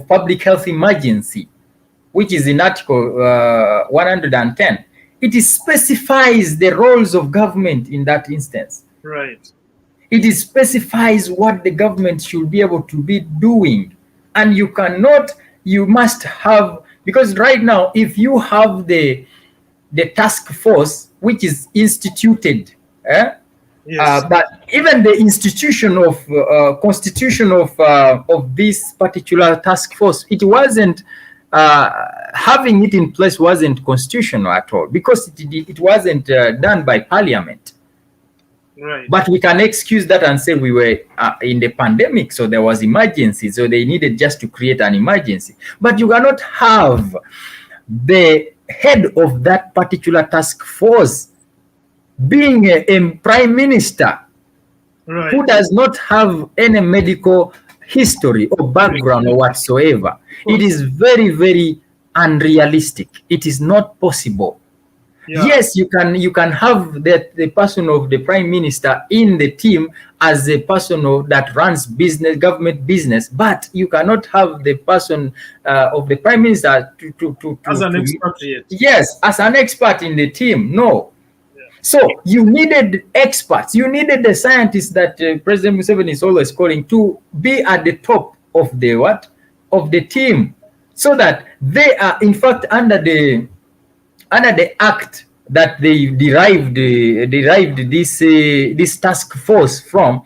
public health emergency, which is in Article 110, it specifies the roles of government in that instance. Right. It specifies what the government should be able to be doing. And you must have, because right now, if you have the task force, which is instituted, yes. But even the institution of constitution of this particular task force, it wasn't having it in place wasn't constitutional at all, because it wasn't done by parliament. Right. But we can excuse that and say we were in the pandemic, so there was emergency, so they needed just to create an emergency. But you cannot have the head of that particular task force being a prime minister, right, who does not have any medical history or background or whatsoever. It is very, very unrealistic. It is not possible. Yeah. Yes, you can have the person of the prime minister in the team as a person that runs business, government business, but you cannot have the person of the prime minister as an expert. Yes, as an expert in the team. No. Yeah. So you needed experts. You needed the scientists that President Museveni is always calling to be at the top of the of the team, so that they are in fact under the act that they derived this task force from,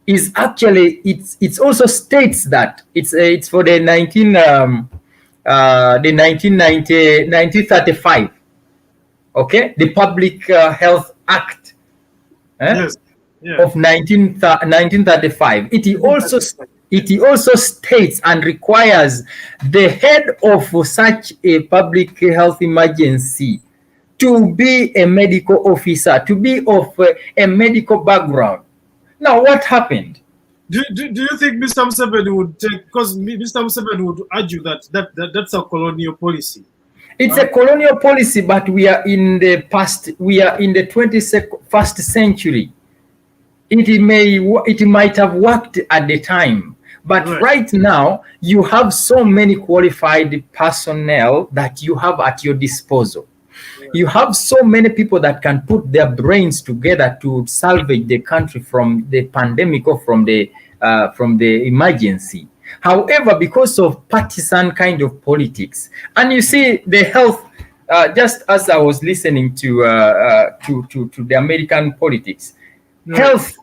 is actually it's also states that it's for the 1935, okay, the Public Health Act yes. Yeah. of 1935. It also states and requires the head of such a public health emergency to be a medical officer, to be of a medical background. Now, what happened? Do you think Mr. Museveni would take, because Mr. Museveni would argue that's a colonial policy? It's a colonial policy, but we are in the past, we are in the 21st century. It might have worked at the time. But right now, you have so many qualified personnel that you have at your disposal. You have so many people that can put their brains together to salvage the country from the pandemic or from the emergency. However, because of partisan kind of politics, and you see the health, just as I was listening to the American politics, health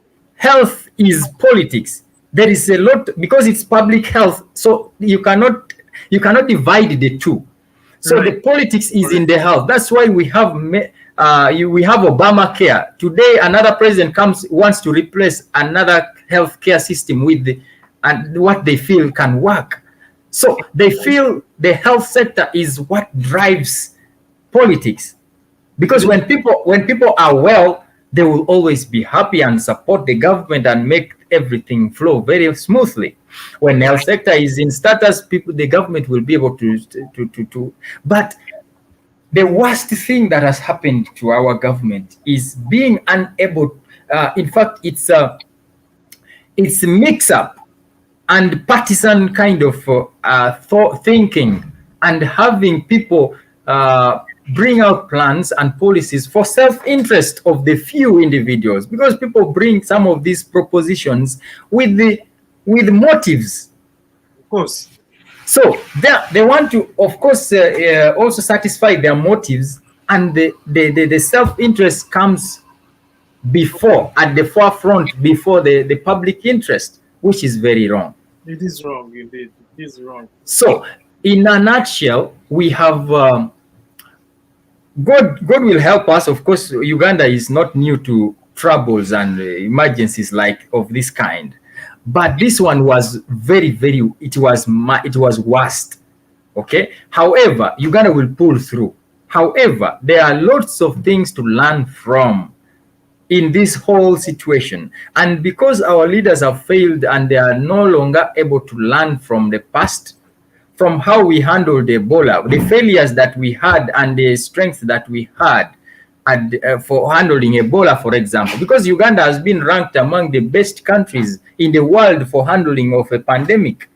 is politics. There is a lot, because it's public health, so you cannot divide the two. So the politics is in the health. That's why we have Obamacare. Today, another president wants to replace another healthcare system with what they feel can work. So they feel the health sector is what drives politics, because when people are well, they will always be happy and support the government and make everything flow very smoothly. When the health sector is in status, the government will be able to. But the worst thing that has happened to our government is being unable. In fact, it's a mix-up and partisan kind of thinking, and having people bring out plans and policies for self-interest of the few individuals, because people bring some of these propositions with motives. Of course. So they want to, of course, also satisfy their motives, and the self-interest comes at the forefront before the public interest, which is very wrong. It is wrong, indeed. It is wrong. So, in a nutshell, we have God will help us. Of course, Uganda is not new to troubles and emergencies like of this kind, but this one was it was worst. Okay. However, Uganda will pull through. However, there are lots of things to learn from in this whole situation, and because our leaders have failed and they are no longer able to learn from the past, from how we handled Ebola, the failures that we had and the strength that we had for handling Ebola, for example, because Uganda has been ranked among the best countries in the world for handling of a pandemic,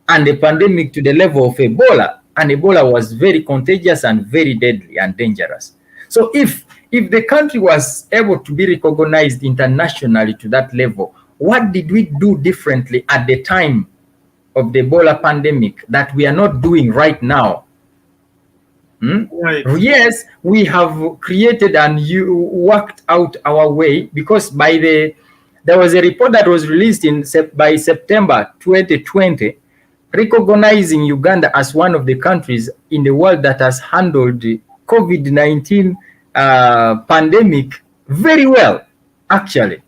and a pandemic to the level of Ebola, and Ebola was very contagious and very deadly and dangerous. So if the country was able to be recognized internationally to that level, what did we do differently at the time of the Ebola pandemic that we are not doing right now? Right. Yes, we have created and worked out our way, because there was a report that was released by September 2020, recognizing Uganda as one of the countries in the world that has handled the COVID-19 pandemic very well, actually.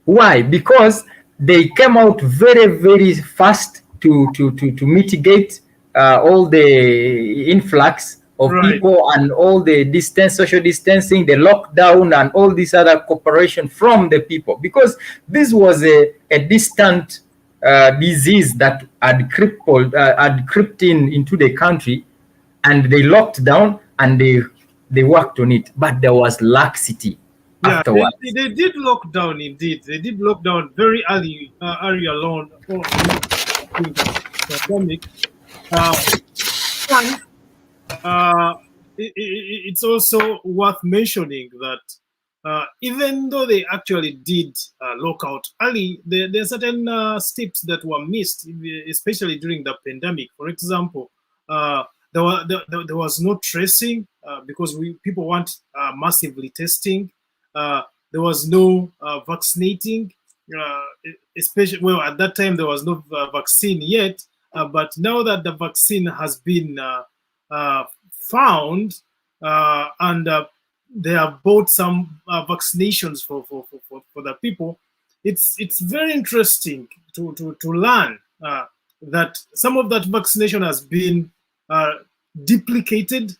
Why? Because they came out very, very fast to mitigate all the influx of people and all the social distancing, the lockdown, and all this other cooperation from the people, because this was a distant disease that had crept into the country, and they locked down and they worked on it, but there was laxity afterwards. They did lock down, indeed. They did lock down very early along during the pandemic. It's also worth mentioning that even though they actually did lock out early, there are certain steps that were missed, especially during the pandemic. For example, there was no tracing because people want massively testing. There was no vaccinating, especially, well, at that time there was no vaccine yet, but now that the vaccine has been found and they have bought some vaccinations for the people, it's very interesting to learn that some of that vaccination has been duplicated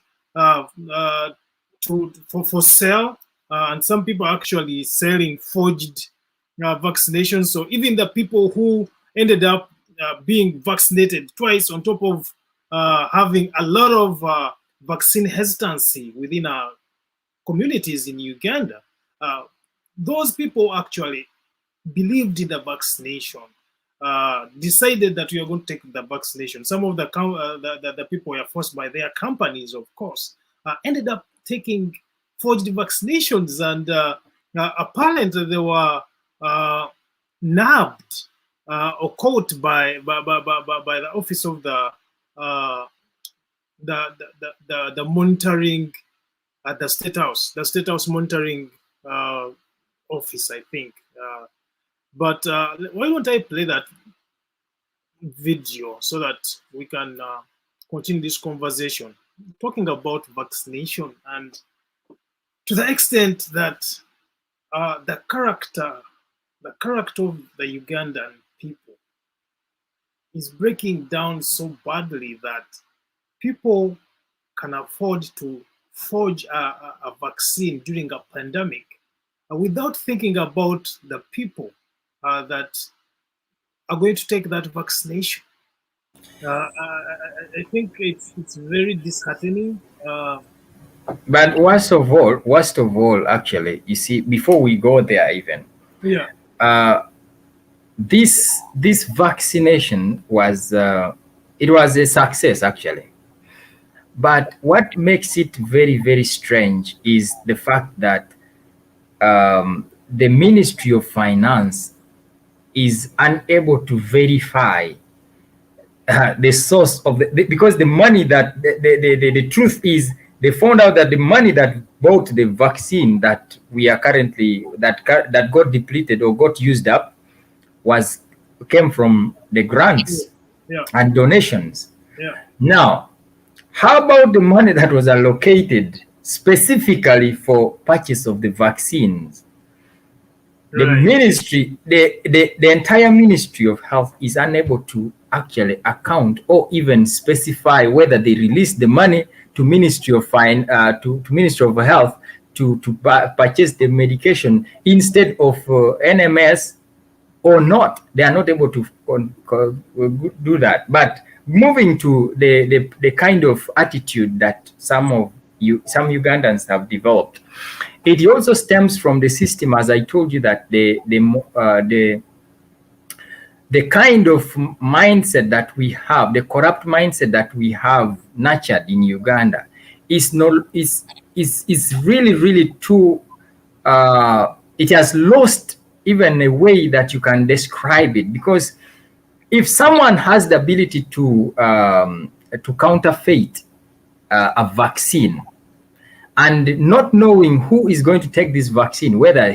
for sale, and some people are actually selling forged vaccinations. So even the people who ended up being vaccinated twice, on top of having a lot of vaccine hesitancy within our communities in Uganda, those people actually believed in the vaccination, decided that we are going to take the vaccination. Some of the people were forced by their companies, of course, ended up taking forged vaccinations, and apparently they were nabbed or caught by the office of the monitoring at the State House monitoring office, I think. But why don't I play that video so that we can continue this conversation, talking about vaccination, and to the extent that the character of the Ugandan people is breaking down so badly that people can afford to forge a vaccine during a pandemic without thinking about the people that are going to take that vaccination. I think it's very disheartening. But worst of all, actually, you see, before we go there, even this vaccination was it was a success, actually. But what makes it very, very strange is the fact that the Ministry of Finance is unable to verify the source of because the money that the truth is, they found out that the money that bought the vaccine that we are currently that got depleted or got used up came from the grants and donations. Now, how about the money that was allocated specifically for purchase of the vaccines? The ministry, the entire Ministry of Health is unable to actually account or even specify whether they released the money to Ministry of Ministry of Health to purchase the medication instead of NMS or not. They are not able to do that. But moving to the kind of attitude that some Ugandans have developed, it also stems from the system, as I told you, that the kind of mindset that we have, the corrupt mindset that we have nurtured in Uganda, is really, really too. It has lost even a way that you can describe it, because if someone has the ability to counterfeit a vaccine, and not knowing who is going to take this vaccine, whether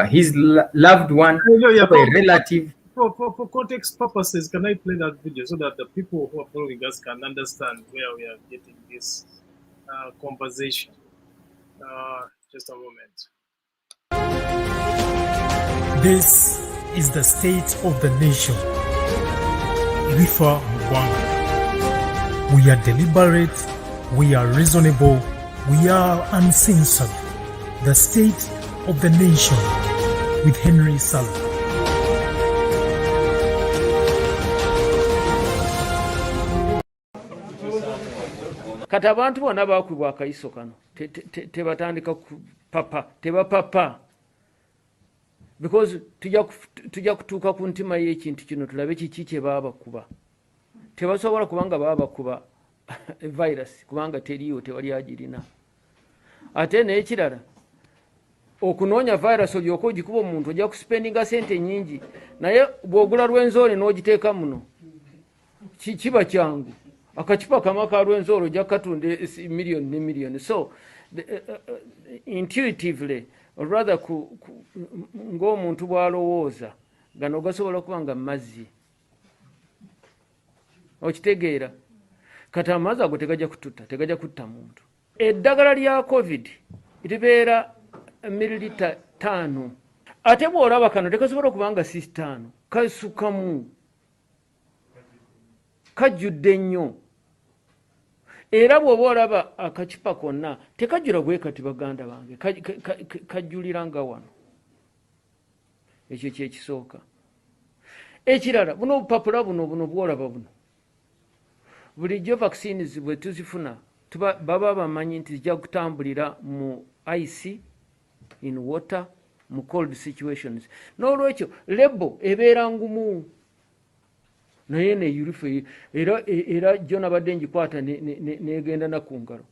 his loved one or a relative. For context purposes, can I play that video so that the people who are following us can understand where we are getting this conversation? Just a moment. This is the state of the nation. Rifa Mwanga. We are deliberate, we are reasonable, we are uncensored. The state of the nation with Henry SSALI. kati abantu bonna baakubwa akayiso kano tebatandika tebapapa because tujja kutuuka ku ntima y'ekintu kino tulabe kiki kye baba bakuba. Tebasobola kubanga baba bakuba virus kubanga teriyo tewali agirina. Ate n'ekirala okunoonya virus olyoka ogikuba omuntu ojja kuspendinga sente nyingi naye bw'ogula Rwenzori n'ogiteeka muno kiba kyangu. Akakipa kama ka Rwenzori ojja katunda million ne million. So intuitively or rather ng'omuntu bw'alowooza gano gasobola kuba nga mazzi. Okitegeera kati amazzi ago tegajja kutta muntu. Eddagala lya COVID libeera mililita 5 ate bw'olaba kano tekasobola kuba nga 5 kasukamu kajjudde nnyo era bw'oba olaba akakipa konna tekajjula bwe kati baganda bange kajjulira nga wano. Ekyo kyekisooka. Ekirala buno obupapula buno bw'olaba buno bulijjo vaccines bwe tuzifuna baba bamanyi nti zijja kutambulira mu ice, in water, mu cold situations. N'olwekyo lebo ebeera ngumu naye neyulife era jjo nabadde ngikwata negenda naku ngalo.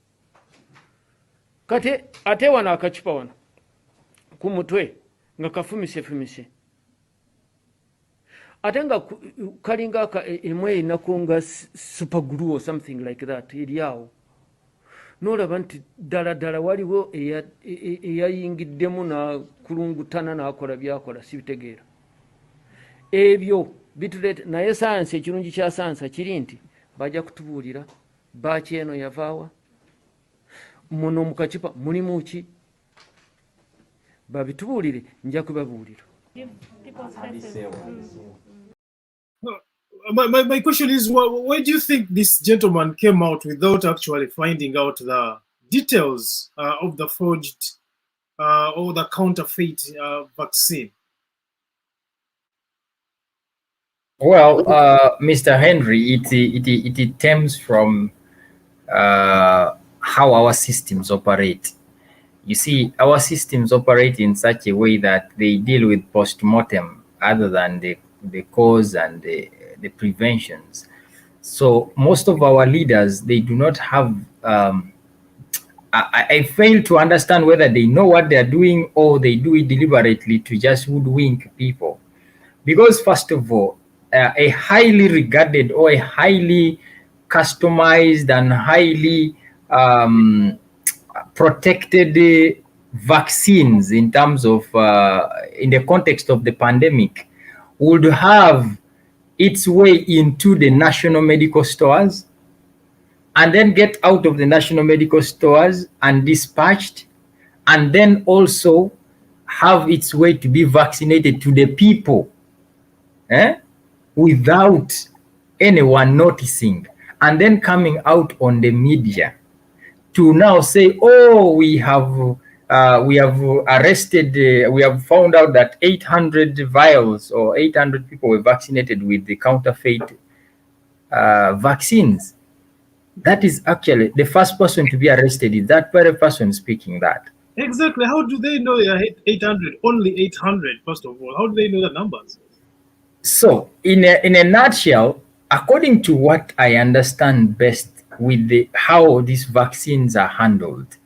Kati ate wano akakipa wano ku mutwe nga kafumise ate nga kalinga emwe erinaku nga super glue or something like that eri awo. N'olaba nti ddala waliwo eyayingiddemu nakulungutana n'akola byakola sibitegeera. Ebyo bituleeta naye sayansi ekirungi kya sayansi kiri nti bajja kutubuulira baaki eno yavaawa muno mu kakipa mulimu ki babitubuulire nja kubabuulira. My question is, why do you think this gentleman came out without actually finding out the details of the forged or the counterfeit vaccine? Well, Mr. Henry, it stems from how our systems operate. You see, our systems operate in such a way that they deal with post-mortem other than the cause and the preventions. So most of our leaders, they do not have, I fail to understand whether they know what they're doing or they do it deliberately to just hoodwink people. Because first of all, a highly regarded or a highly customized and highly protected vaccines in terms of, in the context of the pandemic, would have its way into the national medical stores and then get out of the national medical stores and dispatched, and then also have its way to be vaccinated to the people without anyone noticing, and then coming out on the media to now say, oh, we have arrested, we have found out that 800 vials or 800 people were vaccinated with the counterfeit vaccines. That is actually the first person to be arrested is that very person speaking that. Exactly. How do they know they are 800? Only 800, first of all. How do they know the numbers? So, in a nutshell, according to what I understand best with how these vaccines are handled,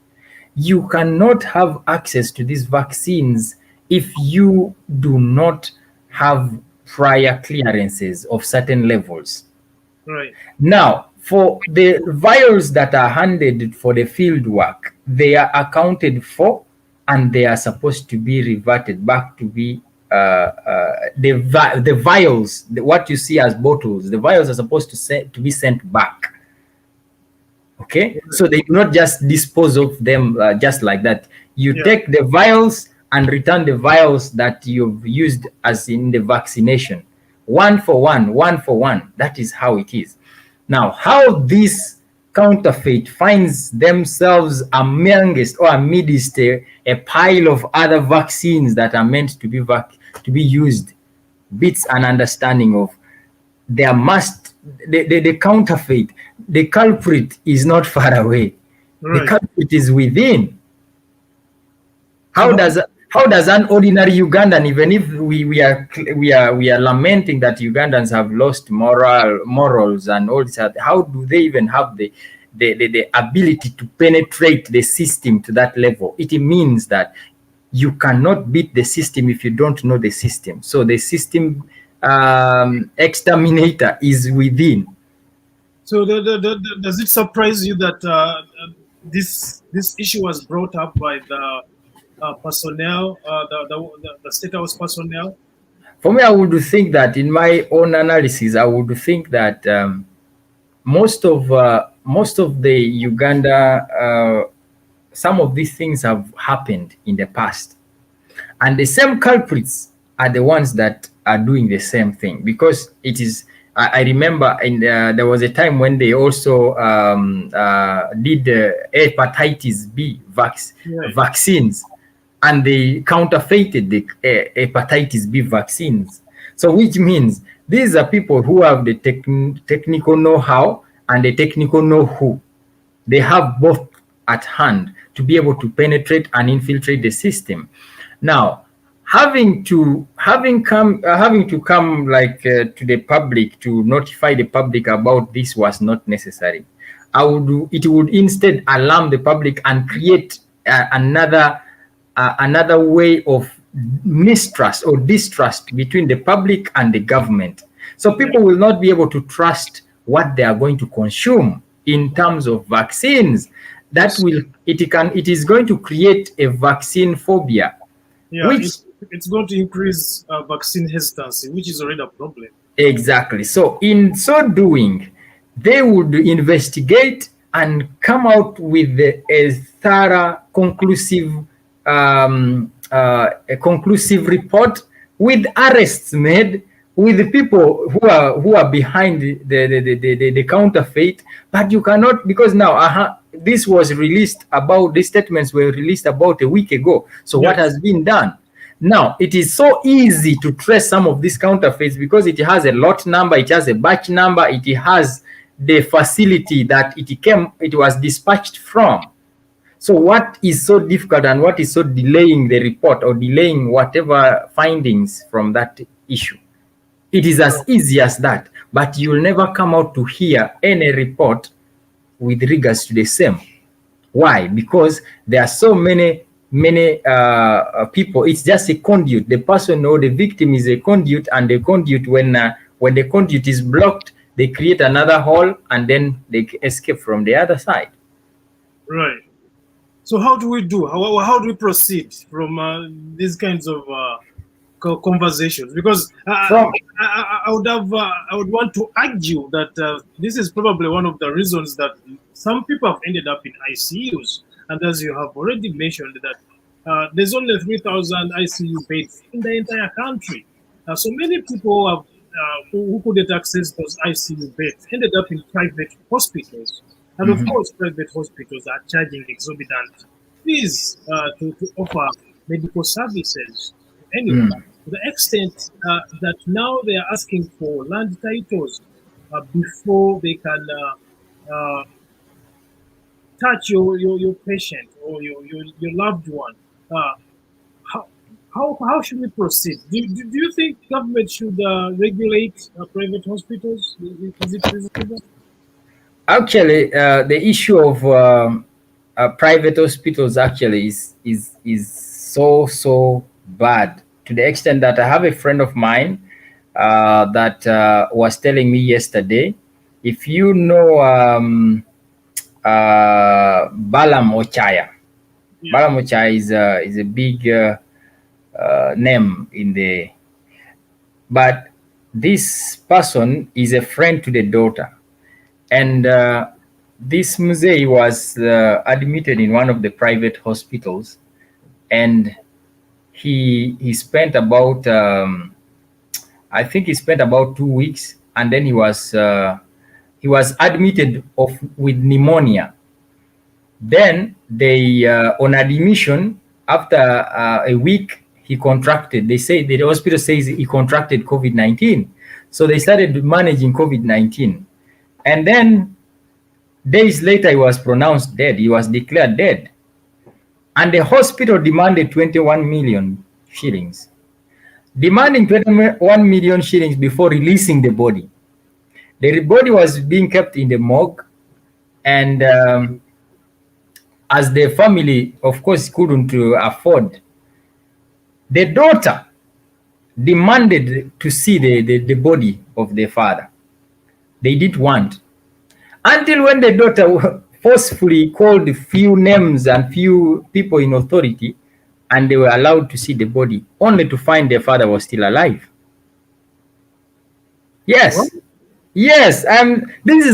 you cannot have access to these vaccines if you do not have prior clearances of certain levels. Right. Now, for the vials that are handed for the field work, they are accounted for and they are supposed to be reverted back to be the vials, what you see as bottles, the vials are supposed to be sent back. Okay, so they do not just dispose of them just like that. You take the vials and return the vials that you've used as in the vaccination. One for one, one for one. That is how it is. Now, how this counterfeit finds themselves amongst or amidst a pile of other vaccines that are meant to be used beats an understanding of there must the counterfeit, the culprit is not far away. Right. The culprit is within. How does an ordinary Ugandan, even if we are lamenting that Ugandans have lost morals and all this, how do they even have the ability to penetrate the system to that level? It means that you cannot beat the system if you don't know the system. So the system exterminator is within. So does it surprise you that this issue was brought up by the personnel, the State House personnel? For me, I would think that in my own analysis, I would think that most of the Uganda, some of these things have happened in the past, and the same culprits are the ones that are doing the same thing, because it is. I remember there was a time when they also did hepatitis B vaccines, and they counterfeited the hepatitis B vaccines. So which means these are people who have the technical know-how and the technical know-who. They have both at hand to be able to penetrate and infiltrate the system. Now, having to come like to the public to notify the public about this was not necessary. It would instead alarm the public and create another way of mistrust or distrust between the public and the government. So people will not be able to trust what they are going to consume in terms of vaccines. It is going to create a vaccine phobia. Yeah, it's going to increase vaccine hesitancy, which is already a problem. Exactly. So in so doing, they would investigate and come out with a thorough, conclusive report with arrests made, with the people who are behind the counterfeit. But you cannot, because now these statements were released about a week ago. So what has been done? Now, it is so easy to trace some of these counterfeits because it has a lot number, it has a batch number, it has the facility that it was dispatched from. So what is so difficult and what is so delaying the report or delaying whatever findings from that issue? It is as easy as that, but you'll never come out to hear any report with regards to the same. Why? Because there are so many people. It's just a conduit. The person or the victim is a conduit, and the conduit, when the conduit is blocked, they create another hole and then they escape from the other side. Right. So how do we do? How do we proceed from these kinds of conversations? Because I would want to argue that this is probably one of the reasons that some people have ended up in ICUs. And as you have already mentioned, that there's only 3,000 ICU beds in the entire country. So many people who couldn't access those ICU beds ended up in private hospitals. And of course, private hospitals are charging exorbitant fees to offer medical services. Anyway, to the extent that now they are asking for land titles before they can touch your patient or your loved one. How should we proceed? Do you think government should regulate private hospitals? Is it reasonable? Actually, the issue of private hospitals actually is so bad, to the extent that I have a friend of mine that was telling me yesterday, if you know Balam Ochaya. Yeah. Balam Ochaya is a big name in the, but this person is a friend to the daughter, and this Musei was admitted in one of the private hospitals, and he spent about I think he spent about 2 weeks, and then he was admitted with pneumonia. Then they on admission, after a week, he contracted. They say the hospital says he contracted COVID-19. So they started managing COVID-19. And then days later, he was pronounced dead. He was declared dead. And the hospital demanded 21 million shillings. Demanding 21 million shillings before releasing the body. The body was being kept in the morgue, and as the family, of course, couldn't afford, the daughter demanded to see the body of their father. They didn't want. Until when the daughter forcefully called few names and few people in authority, and they were allowed to see the body, only to find their father was still alive. Yes. What? Yes, this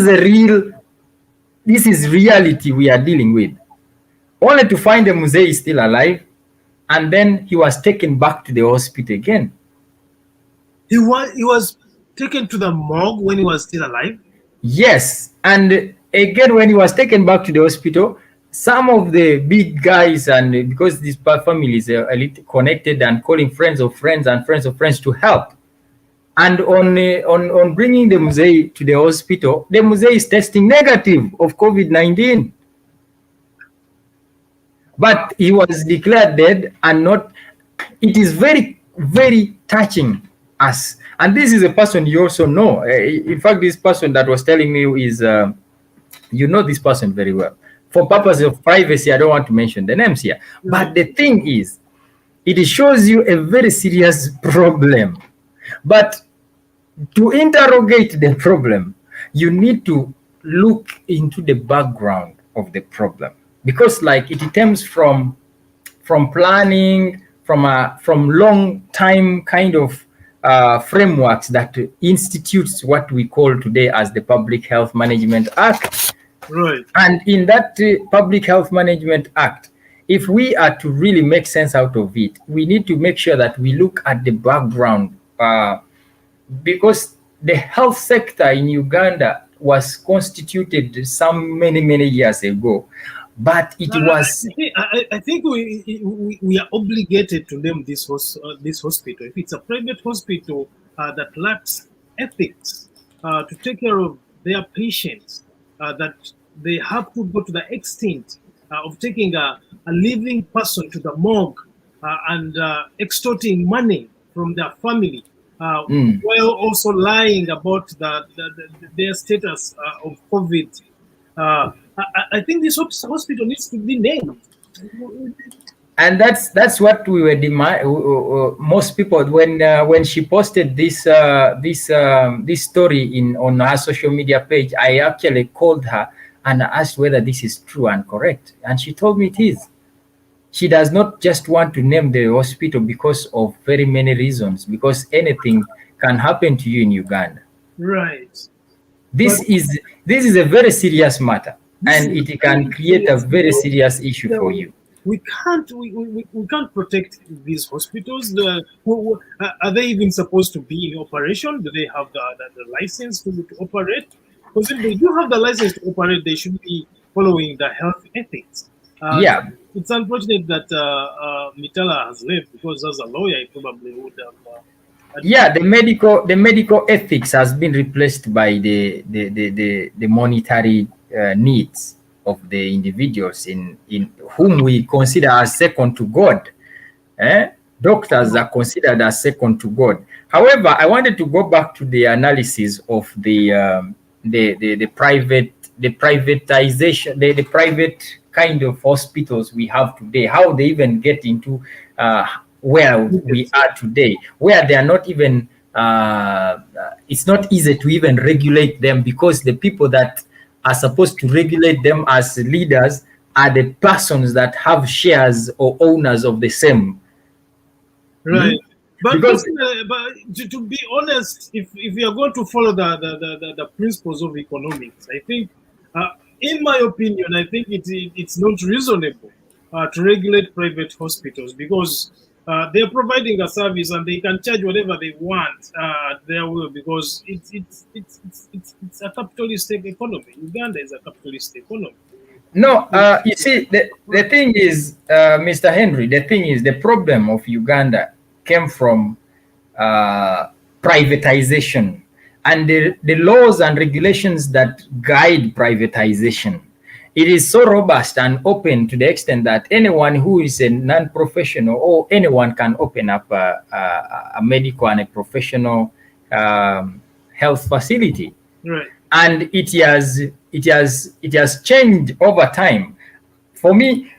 is reality we are dealing with. Only to find the Museveni is still alive, and then he was taken back to the hospital again. He was taken to the morgue when he was still alive? Yes, and again when he was taken back to the hospital, some of the big guys, and because this family is a little connected, and calling friends of friends and friends of friends to help. And on bringing the Museveni to the hospital, the Museveni is testing negative of COVID-19. But he was declared dead, and not. It is very, very touching us. And this is a person you also know. In fact, this person that was telling me is, you know this person very well. For purposes of privacy, I don't want to mention the names here. But the thing is, it shows you a very serious problem. But to interrogate the problem, you need to look into the background of the problem, because like it stems from planning, from long time kind of frameworks that institutes what we call today as the Public Health Management Act. Right. And in that Public Health Management Act, if we are to really make sense out of it, we need to make sure that we look at the background, because the health sector in Uganda was constituted some many years ago, but it was. I think we are obligated to name this hospital. If it's a private hospital that lacks ethics to take care of their patients, that they have to go to the extent of taking a living person to the morgue and extorting money from their family, while also lying about their status of COVID. I think this hospital needs to be named. And that's what we were demanding. Most people, when she posted this story on her social media page, I actually called her and asked whether this is true and correct, and she told me it is. She does not just want to name the hospital because of very many reasons, because anything can happen to you in Uganda. Right. This is a very serious matter, and it can create a very serious issue for you. We can't protect these hospitals. Are they even supposed to be in operation? Do they have the license to operate? Because if they do have the license to operate, they should be following the health ethics. Yeah. It's unfortunate that Mitala has left, because as a lawyer, he probably would have. Yeah, the medical ethics has been replaced by the monetary needs of the individuals in whom we consider as second to God. Doctors are considered as second to God. However, I wanted to go back to the analysis of the privatization, the private kind of hospitals we have today, how they even get into where we are today, where they are not even, it's not easy to even regulate them, because the people that are supposed to regulate them as leaders are the persons that have shares or owners of the same. Right. But to be honest, if you are going to follow the principles of economics, I think, in my opinion, I think it's not reasonable to regulate private hospitals, because they're providing a service and they can charge whatever they want their will, because it's a capitalistic economy. Uganda is a capitalist economy. No, you see, the thing is, Mr. Henry, the thing is, the problem of Uganda came from privatization and the laws and regulations that guide privatization, it is so robust and open to the extent that anyone who is a non-professional or anyone can open up a medical and a professional health facility. Right. And it has changed over time. For me,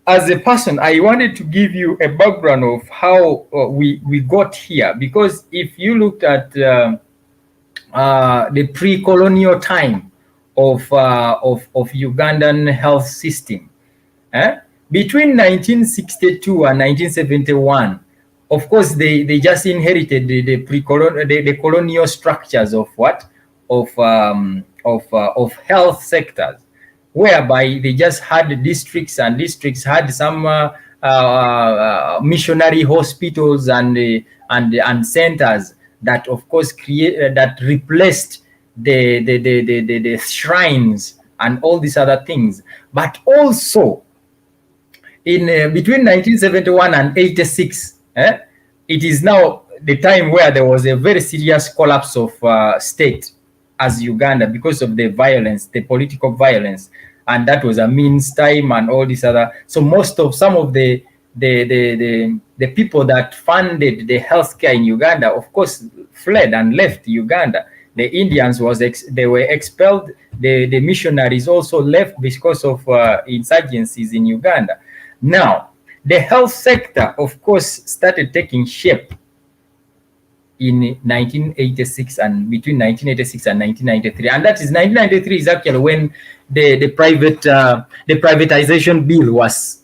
as a person, I wanted to give you a background of how we got here, because if you looked at the pre-colonial time of Ugandan health system, between 1962 and 1971, of course they just inherited the colonial structures of what of health sectors, whereby they just had districts, and districts had some missionary hospitals and centers that, of course, that replaced the shrines and all these other things. But also, in between 1971 and 86, it is now the time where there was a very serious collapse of state as Uganda because of the violence, the political violence, and that was a means time and all this other. So some of the people that funded the healthcare in Uganda, of course, fled and left Uganda. The Indians they were expelled. The missionaries also left because of insurgencies in Uganda. Now, the health sector, of course, started taking shape in 1986 and between 1986 and 1993, and that is 1993 is actually when the privatization bill was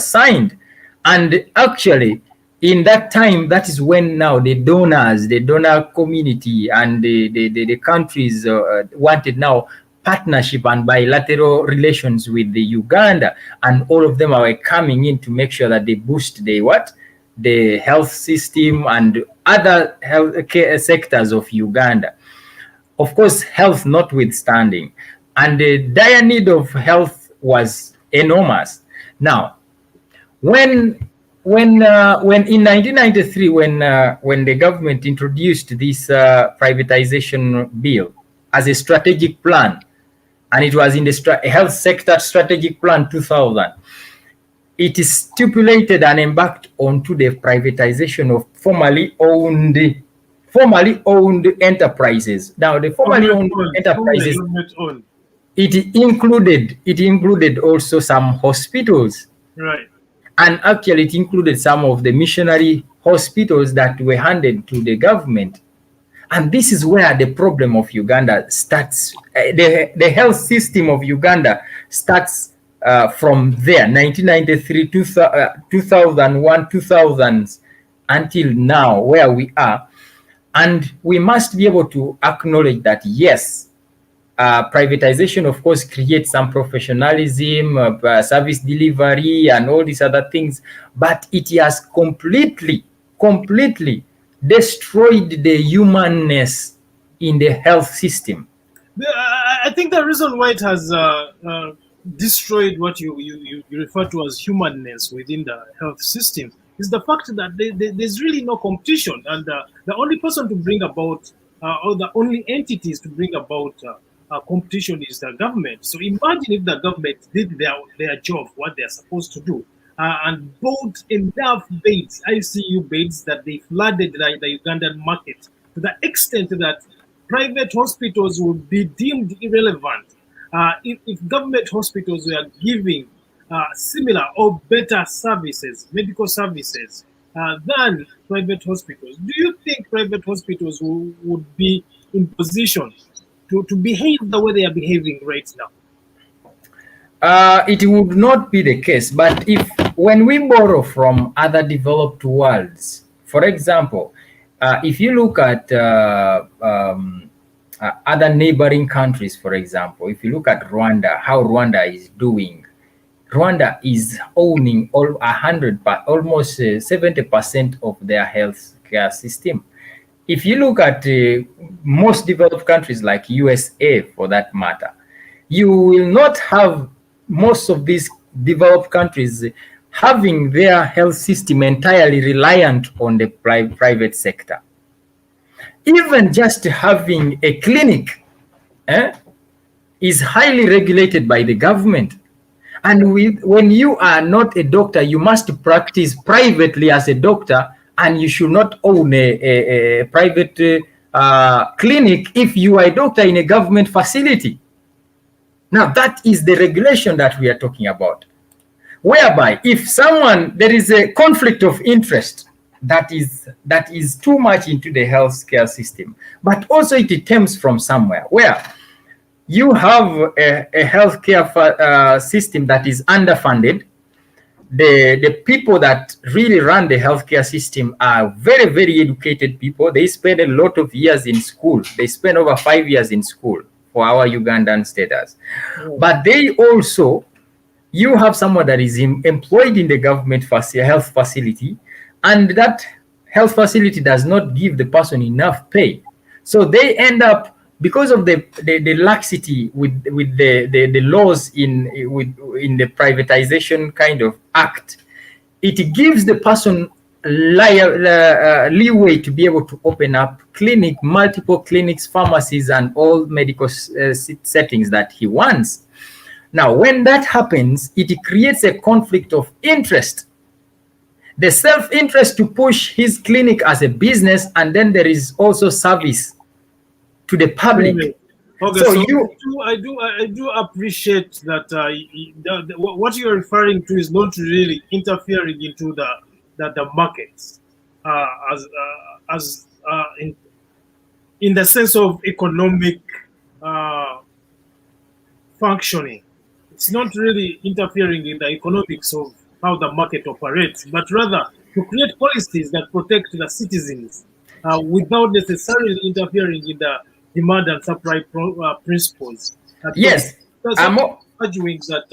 signed, and actually in that time, that is when now the donor community and the countries wanted now partnership and bilateral relations with the Uganda, and all of them are coming in to make sure that they boost the health system and other health care sectors of Uganda. Of course, health notwithstanding, and the dire need of health was enormous. Now, when in 1993, when the government introduced this privatization bill as a strategic plan, and it was in the health sector strategic plan 2000, it is stipulated and embarked onto the privatization of formerly owned enterprises. Now, the formerly owned enterprises, it included also some hospitals, right? And actually, it included some of the missionary hospitals that were handed to the government. And this is where the problem of Uganda starts. The health system of Uganda starts from there, 1993, 2001, 2000s, until now, where we are. And we must be able to acknowledge that, yes, privatization, of course, creates some professionalism, service delivery, and all these other things, but it has completely destroyed the humanness in the health system. I think the reason why it has destroyed what you refer to as humanness within the health system is the fact that there's really no competition, and the only person to bring about, or the only entities to bring about competition is the government. So imagine if the government did their job, what they're supposed to do, and bought enough beds, ICU beds, that they flooded the Ugandan market to the extent that private hospitals would be deemed irrelevant if government hospitals were giving similar or better services, medical services, than private hospitals. Do you think private hospitals would be in position to behave the way they are behaving right now? It would not be the case, but when we borrow from other developed worlds, for example, if you look at other neighboring countries, for example, if you look at Rwanda, how Rwanda is doing, Rwanda is owning almost 70% of their health care system. If you look at most developed countries like USA, for that matter, you will not have most of these developed countries having their health system entirely reliant on the private sector. Even just having a clinic is highly regulated by the government. And when you are not a doctor, you must practice privately as a doctor, and you should not own a private clinic if you are a doctor in a government facility. Now, that is the regulation that we are talking about, whereby if there is a conflict of interest that is too much into the healthcare system, but also it stems from somewhere where you have a healthcare system that is underfunded. The people that really run the healthcare system are very, very educated people. They spend a lot of years in school. They spend over 5 years in school for our Ugandan status. But they also, you have someone that is employed in the government health facility, and that health facility does not give the person enough pay. So they end up, because of the laxity with the laws in the privatization kind of act, it gives the person leeway to be able to open up multiple clinics, pharmacies, and all medical settings that he wants. Now, when that happens, it creates a conflict of interest. The self-interest to push his clinic as a business, and then there is also service to the public. Okay, so I do appreciate that what you are referring to is not really interfering into the markets in the sense of economic functioning. It's not really interfering in the economics of how the market operates, but rather to create policies that protect the citizens without necessarily interfering in the demand and supply principles. Yes, I'm arguing that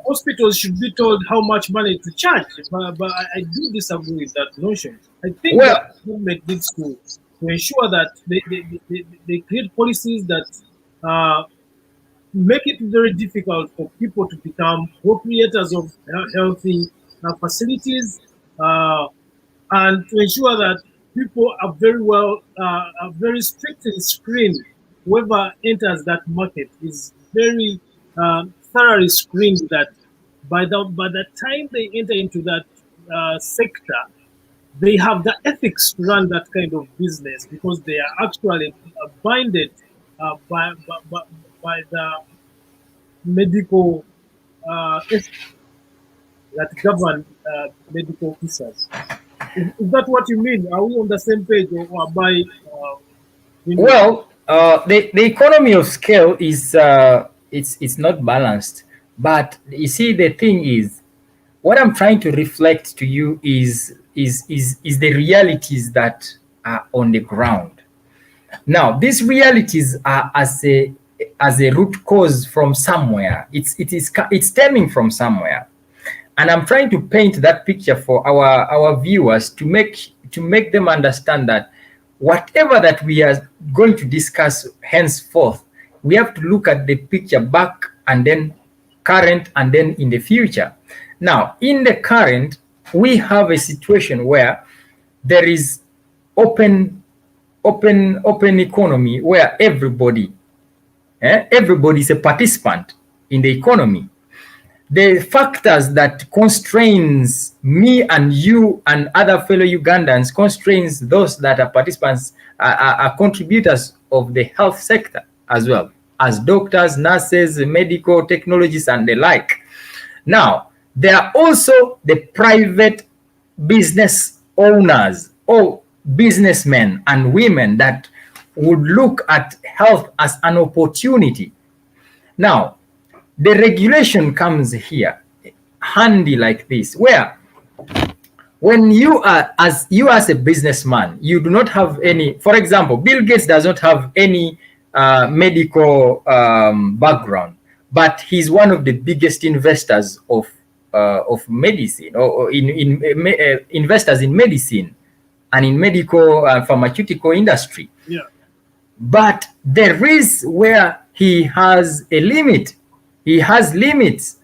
hospitals should be told how much money to charge, but I do disagree with that notion. I think that government needs to ensure that they create policies that make it very difficult for people to become co-creators of healthy facilities, and to ensure that people are very strictly screened. Whoever enters that market is very thoroughly screened, that by the time they enter into that sector, they have the ethics to run that kind of business, because they are actually binded by the medical ethics that govern medical officers. Is that what you mean? Are we on the same page, or by? The economy of scale is it's not balanced. But you see, the thing is, what I'm trying to reflect to you is the realities that are on the ground. Now, these realities are as a root cause from somewhere. It's stemming from somewhere. And I'm trying to paint that picture for our viewers to make them understand that whatever that we are going to discuss henceforth, we have to look at the picture back, and then current, and then in the future. Now, in the current, we have a situation where there is open economy, where everybody is a participant in the economy. The factors that constrains me and you and other fellow Ugandans constrains those that are participants, are contributors of the health sector as well, as doctors, nurses, medical technologists, and the like. Now, there are also the private business owners or businessmen and women that would look at health as an opportunity. Now, the regulation comes here handy like this, where when you as a businessman, you do not have any, for example, Bill Gates does not have any medical background, but he's one of the biggest investors of medicine, or investors in medicine and in medical pharmaceutical industry. Yeah. But there is where he has a limit. He has limits,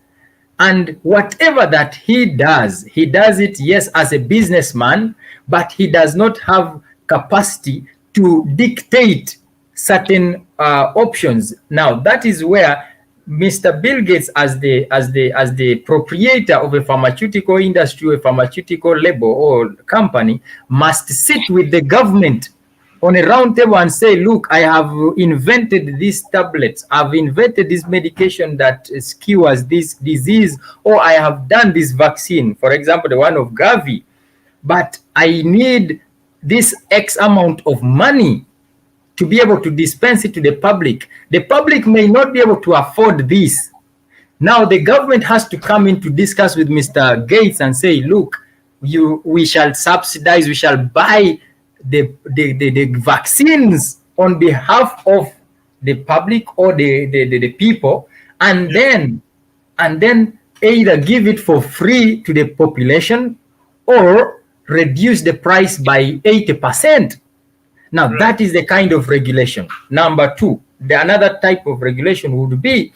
and whatever that he does it, yes, as a businessman, but he does not have capacity to dictate certain options. Now, that is where Mr. Bill Gates, as the proprietor of a pharmaceutical industry, a pharmaceutical label or company, must sit with the government on a round table and say, look, I have invented these tablets, I've invented this medication that cures this disease, or I have done this vaccine, for example, the one of Gavi, but I need this X amount of money to be able to dispense it to the public. The public may not be able to afford this. Now the government has to come in to discuss with Mr. Gates and say, look, we shall subsidize, we shall buy the vaccines on behalf of the public or the people, and then either give it for free to the population or reduce the price by 80%. Now that is the kind of regulation. Number two, another type of regulation would be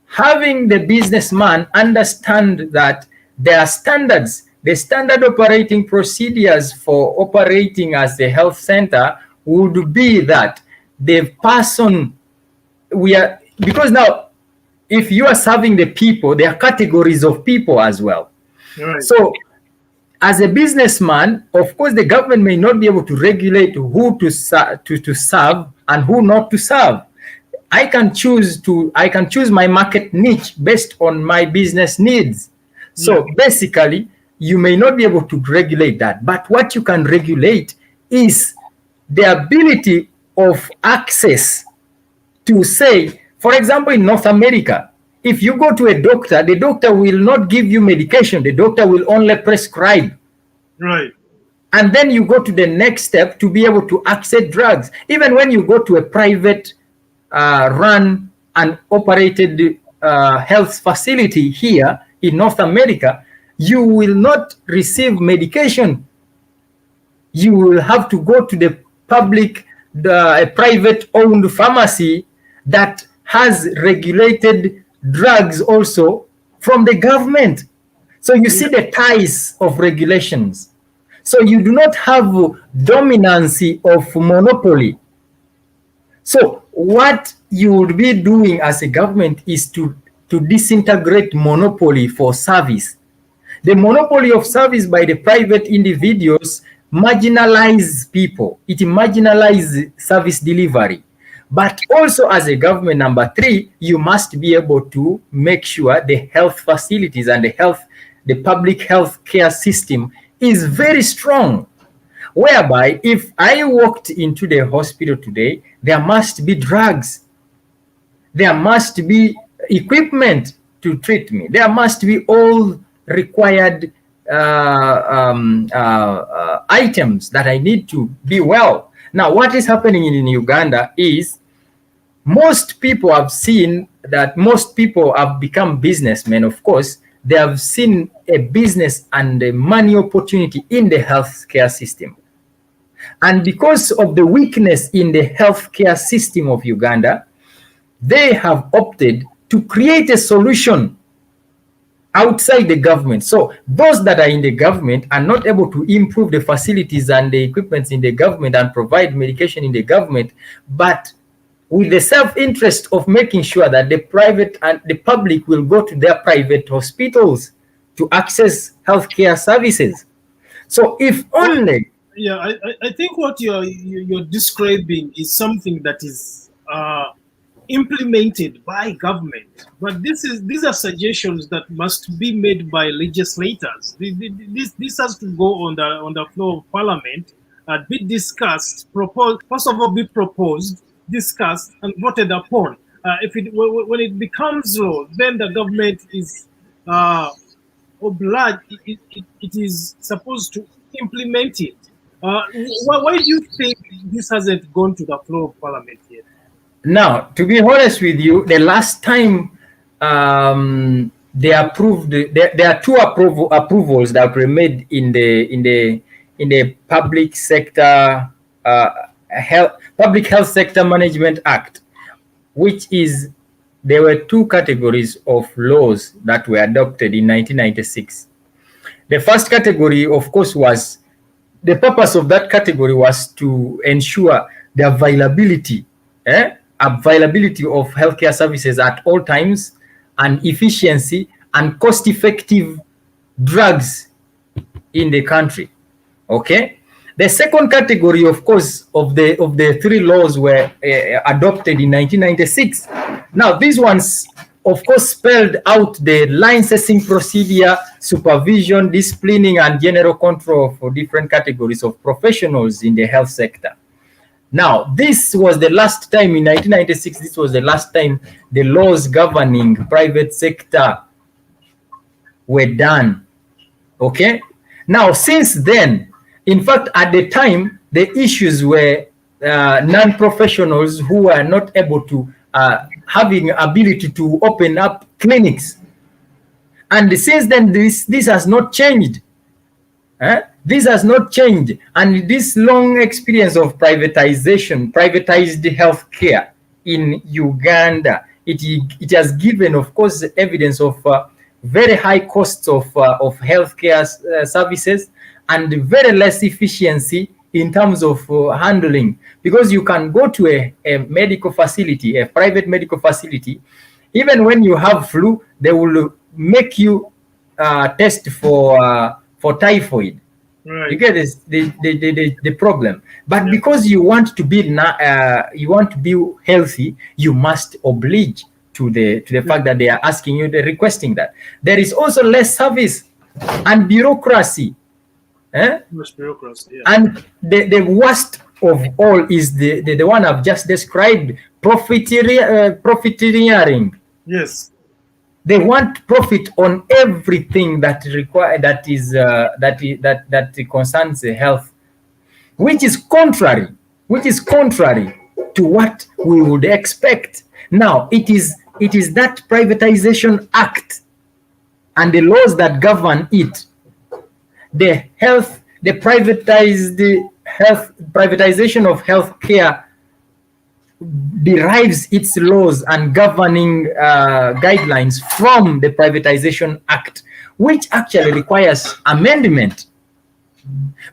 having the businessman understand that there are standards. The standard operating procedures for operating as a health center would be that the person because now if you are serving the people, there are categories of people as well. Right. So as a businessman, of course, the government may not be able to regulate who to serve and who not to serve. I can choose my market niche based on my business needs. So basically, you may not be able to regulate that, but what you can regulate is the ability of access to, say, for example, in North America, if you go to a doctor, the doctor will not give you medication. The doctor will only prescribe. Right. And then you go to the next step to be able to access drugs. Even when you go to a private run and operated health facility here in North America, you will not receive medication. You will have to go to the public, a private-owned pharmacy that has regulated drugs also from the government. So you see the ties of regulations. So you do not have dominancy of monopoly. So what you would be doing as a government is to disintegrate monopoly for service. The monopoly of service by the private individuals marginalize people. It marginalizes service delivery. But also as a government, number three, you must be able to make sure the health facilities and the public health care system is very strong. Whereby if I walked into the hospital today, there must be drugs. There must be equipment to treat me. There must be all required items that I need to be well. Now, what is happening in Uganda is most people have seen that most people have become businessmen, of course. They have seen a business and a money opportunity in the healthcare system. And because of the weakness in the healthcare system of Uganda, they have opted to create a solution outside the government. So those that are in the government are not able to improve the facilities and the equipments in the government and provide medication in the government, but with the self-interest of making sure that the private and the public will go to their private hospitals to access healthcare services. So if only... Yeah, I think what you're describing is something that is implemented by government, but these are suggestions that must be made by legislators. This has to go on the floor of parliament, be discussed, proposed, first of all be proposed, discussed and voted upon. When it becomes law, then the government is obliged. It is supposed to implement it. Why do you think this hasn't gone to the floor of parliament yet? Now, to be honest with you, the last time they approved, there are two approvals that were made in the public sector Public Health Sector Management Act, which is, there were two categories of laws that were adopted in 1996. The first category, of course, was the purpose of that category was to ensure the availability of healthcare services at all times, and efficiency and cost-effective drugs in the country. Okay. The second category, of course, of the three laws were adopted in 1996. Now, these ones, of course, spelled out the licensing procedure, supervision, disciplining, and general control for different categories of professionals in the health sector. Now, this was the last time in 1996, this was the last time the laws governing private sector were done. Okay. Now, since then, in fact, at the time, the issues were non-professionals who were not able to having ability to open up clinics. And since then, this has not changed. This has not changed. And this long experience of privatized healthcare in Uganda, it has given, of course, evidence of very high costs of healthcare services, and very less efficiency in terms of handling, because you can go to a medical facility, a private medical facility, even when you have flu, they will make you test for typhoid. Right. You get this, the problem. But because you want to be healthy, you must oblige to the fact that they are asking you, they're requesting that. There is also less service and bureaucracy. Bureaucracy, yeah. And the worst of all is the one I've just described, profiteering. Yes. They want profit on everything that concerns the health, which is contrary to what we would expect. Now, it is that Privatization Act and the laws that govern it, the privatization of healthcare derives its laws and governing guidelines from the Privatization Act, which actually requires amendment.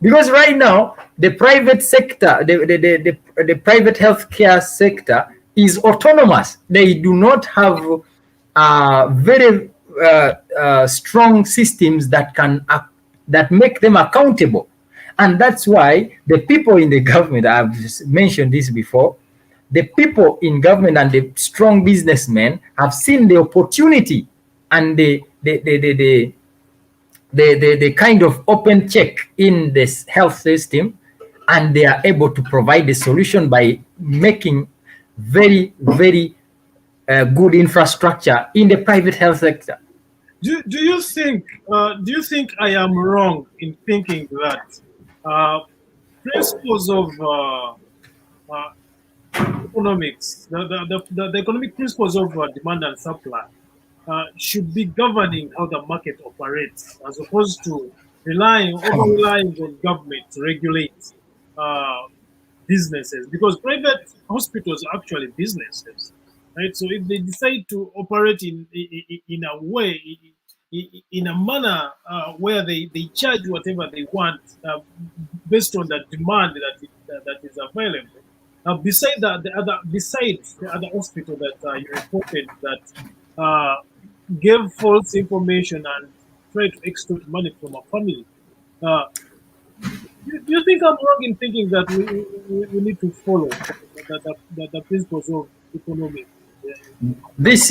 Because right now, the private sector, the private healthcare sector is autonomous. They do not have very strong systems that make them accountable. And that's why the people in the government, I've mentioned this before, the people in government and the strong businessmen have seen the opportunity and the kind of open check in this health system, and they are able to provide the solution by making very, very good infrastructure in the private health sector. Do you think I am wrong in thinking that principles of economics, the economic principles of demand and supply should be governing how the market operates, as opposed to relying on government to regulate businesses? Because private hospitals are actually businesses, right? So if they decide to operate in a way, in a manner where they charge whatever they want based on the demand that is available. Besides the other hospital that you reported that gave false information and tried to extort money from a family, do you think I'm wrong in thinking that we need to follow the principles of economics? This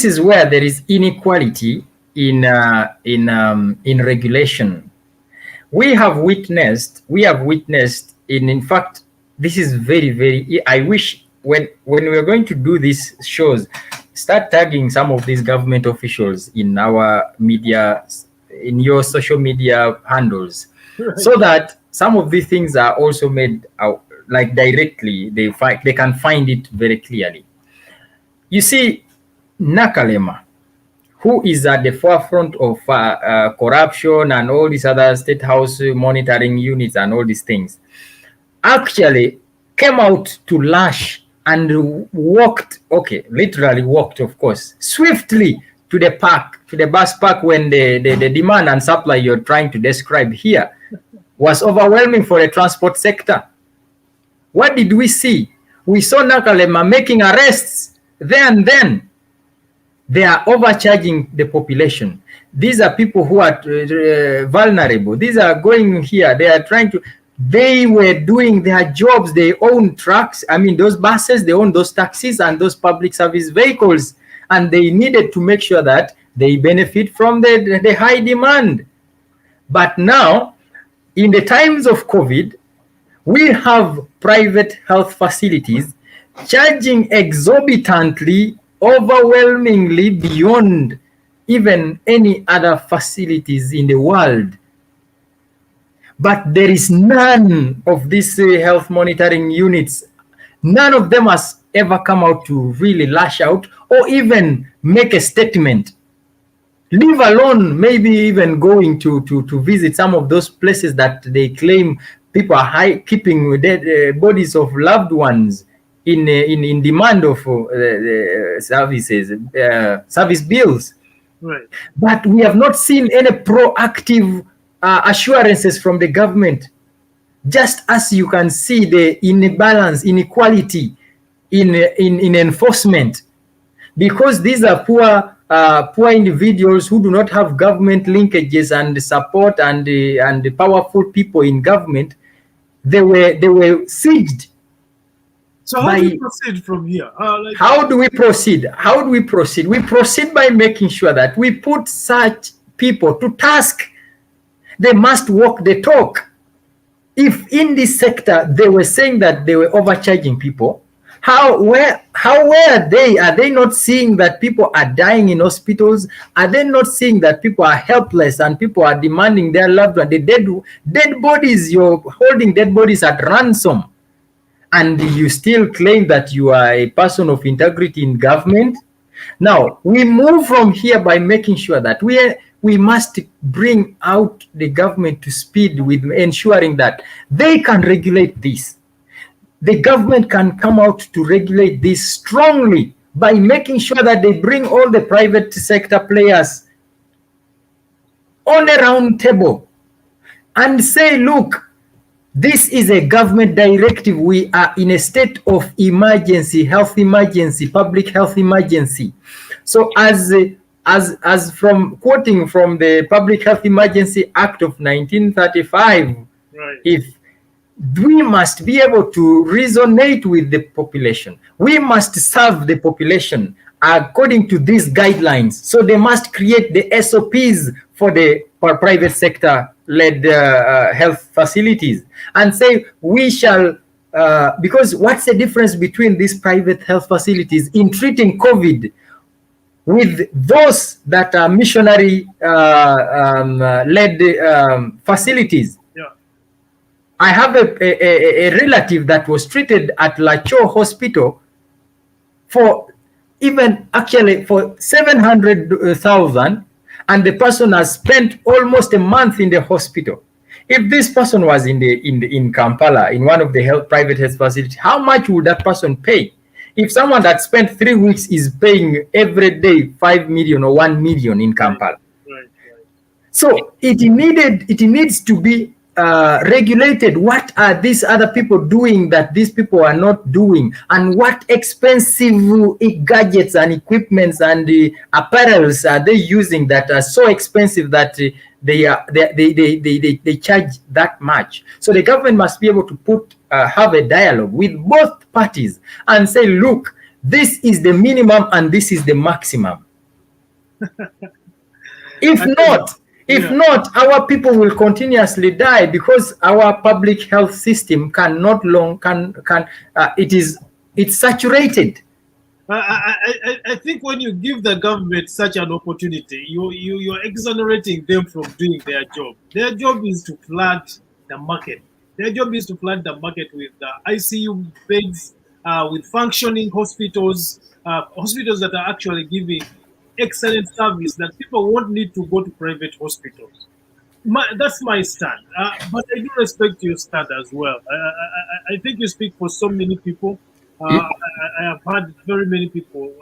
is where there is inequality in regulation. We have witnessed in fact, this is very, very, I wish when we're going to do these shows, start tagging some of these government officials in our media, in your social media handles, so that some of these things are also made out, like directly, they can find it very clearly. You see, Nakalema, who is at the forefront of corruption and all these other state house monitoring units and all these things, actually came out to lash and literally walked, of course, swiftly to the park, to the bus park, when the demand and supply you're trying to describe here was overwhelming for the transport sector. What did we see? We saw Nakalema making arrests there and then. They are overcharging the population. These are people who are vulnerable. These are going here. They are trying to, they were doing their jobs. They own trucks. I mean, those buses, they own those taxis and those public service vehicles. And they needed to make sure that they benefit from the high demand. But now, in the times of COVID, we have private health facilities charging exorbitantly, overwhelmingly beyond even any other facilities in the world. But there is none of these health monitoring units, none of them has ever come out to really lash out or even make a statement, leave alone maybe even going to visit some of those places that they claim people are keeping dead bodies of loved ones in demand of services, service bills. Right. But we have not seen any proactive assurances from the government. Just as you can see the imbalance, inequality in enforcement, because these are poor individuals who do not have government linkages and support and the powerful people in government. They were sieged. So how do we proceed from here? How do we proceed? How do we proceed? We proceed by making sure that we put such people to task. They must walk the talk. If in this sector they were saying that they were overcharging people, where are they? Are they not seeing that people are dying in hospitals? Are they not seeing that people are helpless and people are demanding their loved one? The dead bodies, you're holding dead bodies at ransom, and you still claim that you are a person of integrity in government? Now, we move from here by making sure that we must bring out the government to speed with ensuring that they can regulate this. The government can come out to regulate this strongly by making sure that they bring all the private sector players on a round table and say, look, this is a government directive. We are in a state of emergency, health emergency, public health emergency. So as from quoting from the Public Health Emergency Act of 1935, right, if we must be able to resonate with the population, we must serve the population according to these guidelines. So they must create the SOPs for the private sector-led health facilities and say we shall, because what's the difference between these private health facilities in treating COVID with those that are missionary led facilities? I have a relative that was treated at Lacho Hospital for even actually for 700,000, and the person has spent almost a month in the hospital. If this person was in Kampala in one of the private health facilities, how much would that person pay? If someone that spent 3 weeks is paying every day 5 million or 1 million in Kampala, right. So it needs to be regulated. What are these other people doing that these people are not doing, and what expensive gadgets and equipments and apparels are they using that are so expensive that they charge that much? So the government must be able to have a dialogue with both parties and say, look, this is the minimum and this is the maximum. If not, our people will continuously die because our public health system it's saturated. I think when you give the government such an opportunity, you're exonerating them from doing their job. Their job is to flood the market. Their job is to flood the market with ICU beds, with functioning hospitals, hospitals that are actually giving excellent service that people won't need to go to private hospitals. That's my stand. But I do respect your stand as well. I think you speak for so many people. I have heard very many people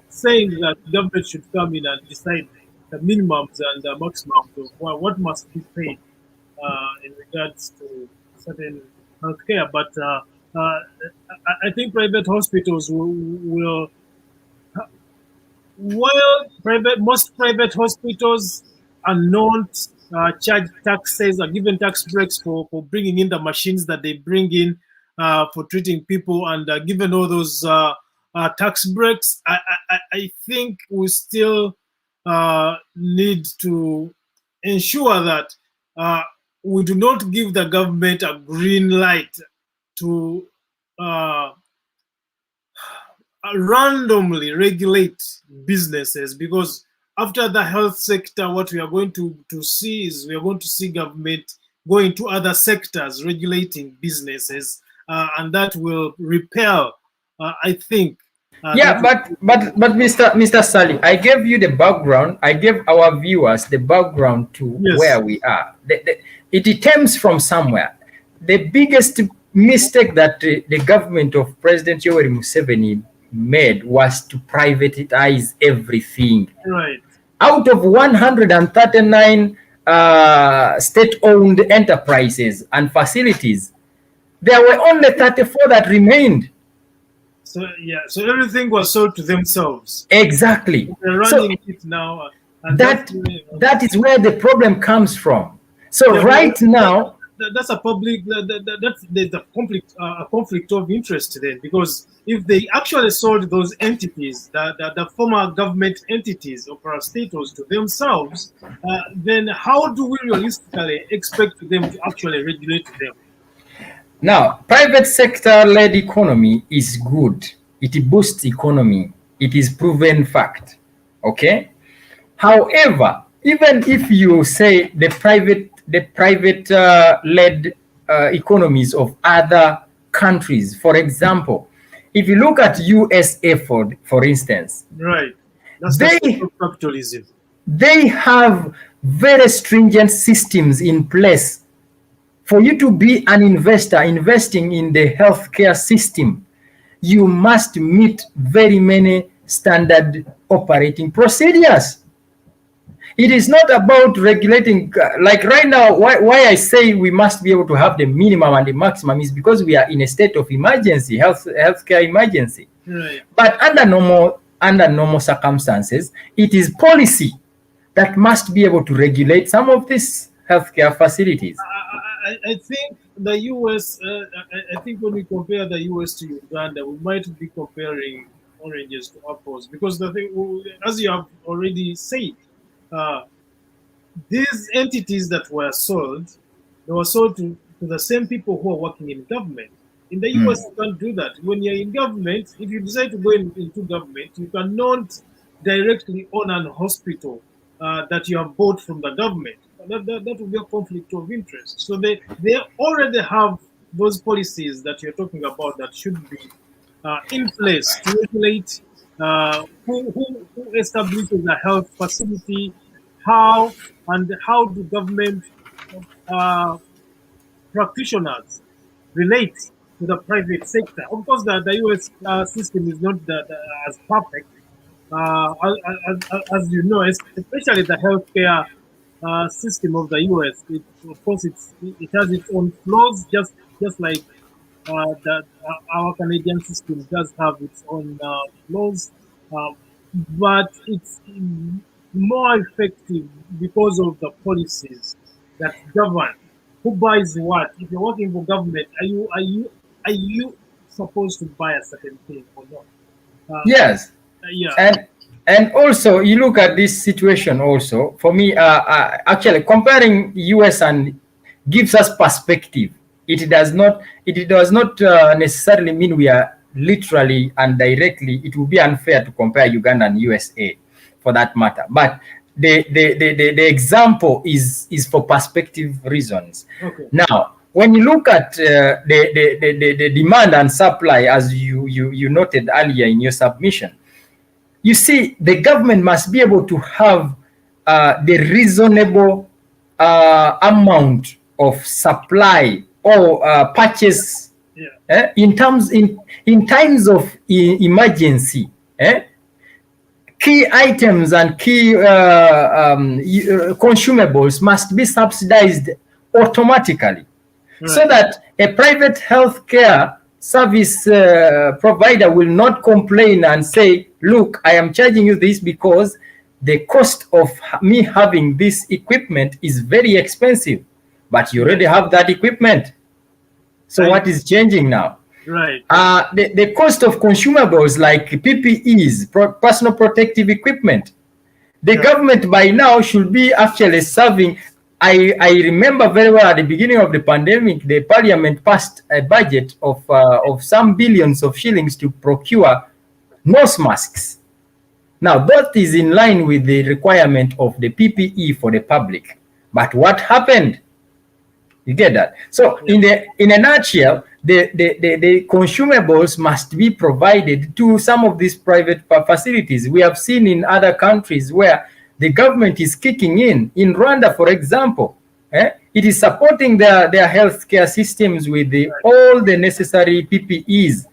saying that the government should come in and decide the minimums and the maximums of what must be paid in regards to certain healthcare. But I think private hospitals will while most private hospitals are not charged taxes or given tax breaks for bringing in the machines that they bring in for treating people, and given all those tax breaks, I think we still need to ensure that we do not give the government a green light to randomly regulate businesses, because after the health sector, what we are going to see is we are going to see government going to other sectors regulating businesses, and that will repel, I think. Yeah, but Mr. Sali, I gave you the background. I gave our viewers the background to where we are. It stems from somewhere. The biggest mistake that the government of President Yoweri Museveni made was to privatize everything. Right. Out of 139 state-owned enterprises and facilities, there were only 34 that remained. So so everything was sold to themselves. Exactly. They're running it now. And that is where the problem comes from. So right now, that's a public. There's a conflict of interest then, because if they actually sold those entities, the former government entities or parastatals to themselves, then how do we realistically expect them to actually regulate them? Now, private sector-led economy is good. It boosts economy. It is proven fact. Okay. However, even if you say the private-led economies of other countries, for example, if you look at USA, for instance, right, that's capitalism. They have very stringent systems in place. For you to be an investor investing in the healthcare system, you must meet very many standard operating procedures. It is not about regulating, like right now, why I say we must be able to have the minimum and the maximum is because we are in a state of emergency, healthcare emergency. Right. But under normal circumstances, it is policy that must be able to regulate some of these healthcare facilities. I think the US, I think when we compare the US to Uganda, we might be comparing oranges to apples, because the thing, as you have already said, these entities that were sold, they were sold to the same people who are working in government. In the US, you can't do that. When you're in government, if you decide to go into government, you cannot directly own an hospital that you have bought from the government. That would be a conflict of interest. So they already have those policies that you're talking about that should be in place to regulate who establishes a health facility, how do government practitioners relate to the private sector. Of course, the US system is not as perfect as you know, especially the healthcare system of the US. Of course, it has its own flaws, just like our Canadian system does have its own flaws, but it's more effective because of the policies that govern who buys what. If you're working for government, are you supposed to buy a certain thing or not? Yes. Yeah. And also, you look at this situation also, for me, actually comparing US and gives us perspective. It does not necessarily mean we are literally and directly, it would be unfair to compare Uganda and USA for that matter. But the example is for perspective reasons. Okay. Now, when you look at the demand and supply, as you noted earlier in your submission, you see, the government must be able to have the reasonable amount of supply or purchase in times of emergency. Key items and key consumables must be subsidized automatically, Right. so that a private healthcare service provider will not complain and say, look, I am charging you this because the cost of me having this equipment is very expensive, but you already have that equipment. So Right. what is changing now? Right. The cost of consumables like PPEs, personal protective equipment, the government by now should be actually serving. I remember very well at the beginning of the pandemic, the parliament passed a budget of some billions of shillings to procure nose masks. Now that is in line with the requirement of the PPE for the public. But what happened? You get that? So in a nutshell, the consumables must be provided to some of these private facilities. We have seen in other countries where the government is kicking in. In Rwanda, for example, it is supporting their healthcare systems with all the necessary PPEs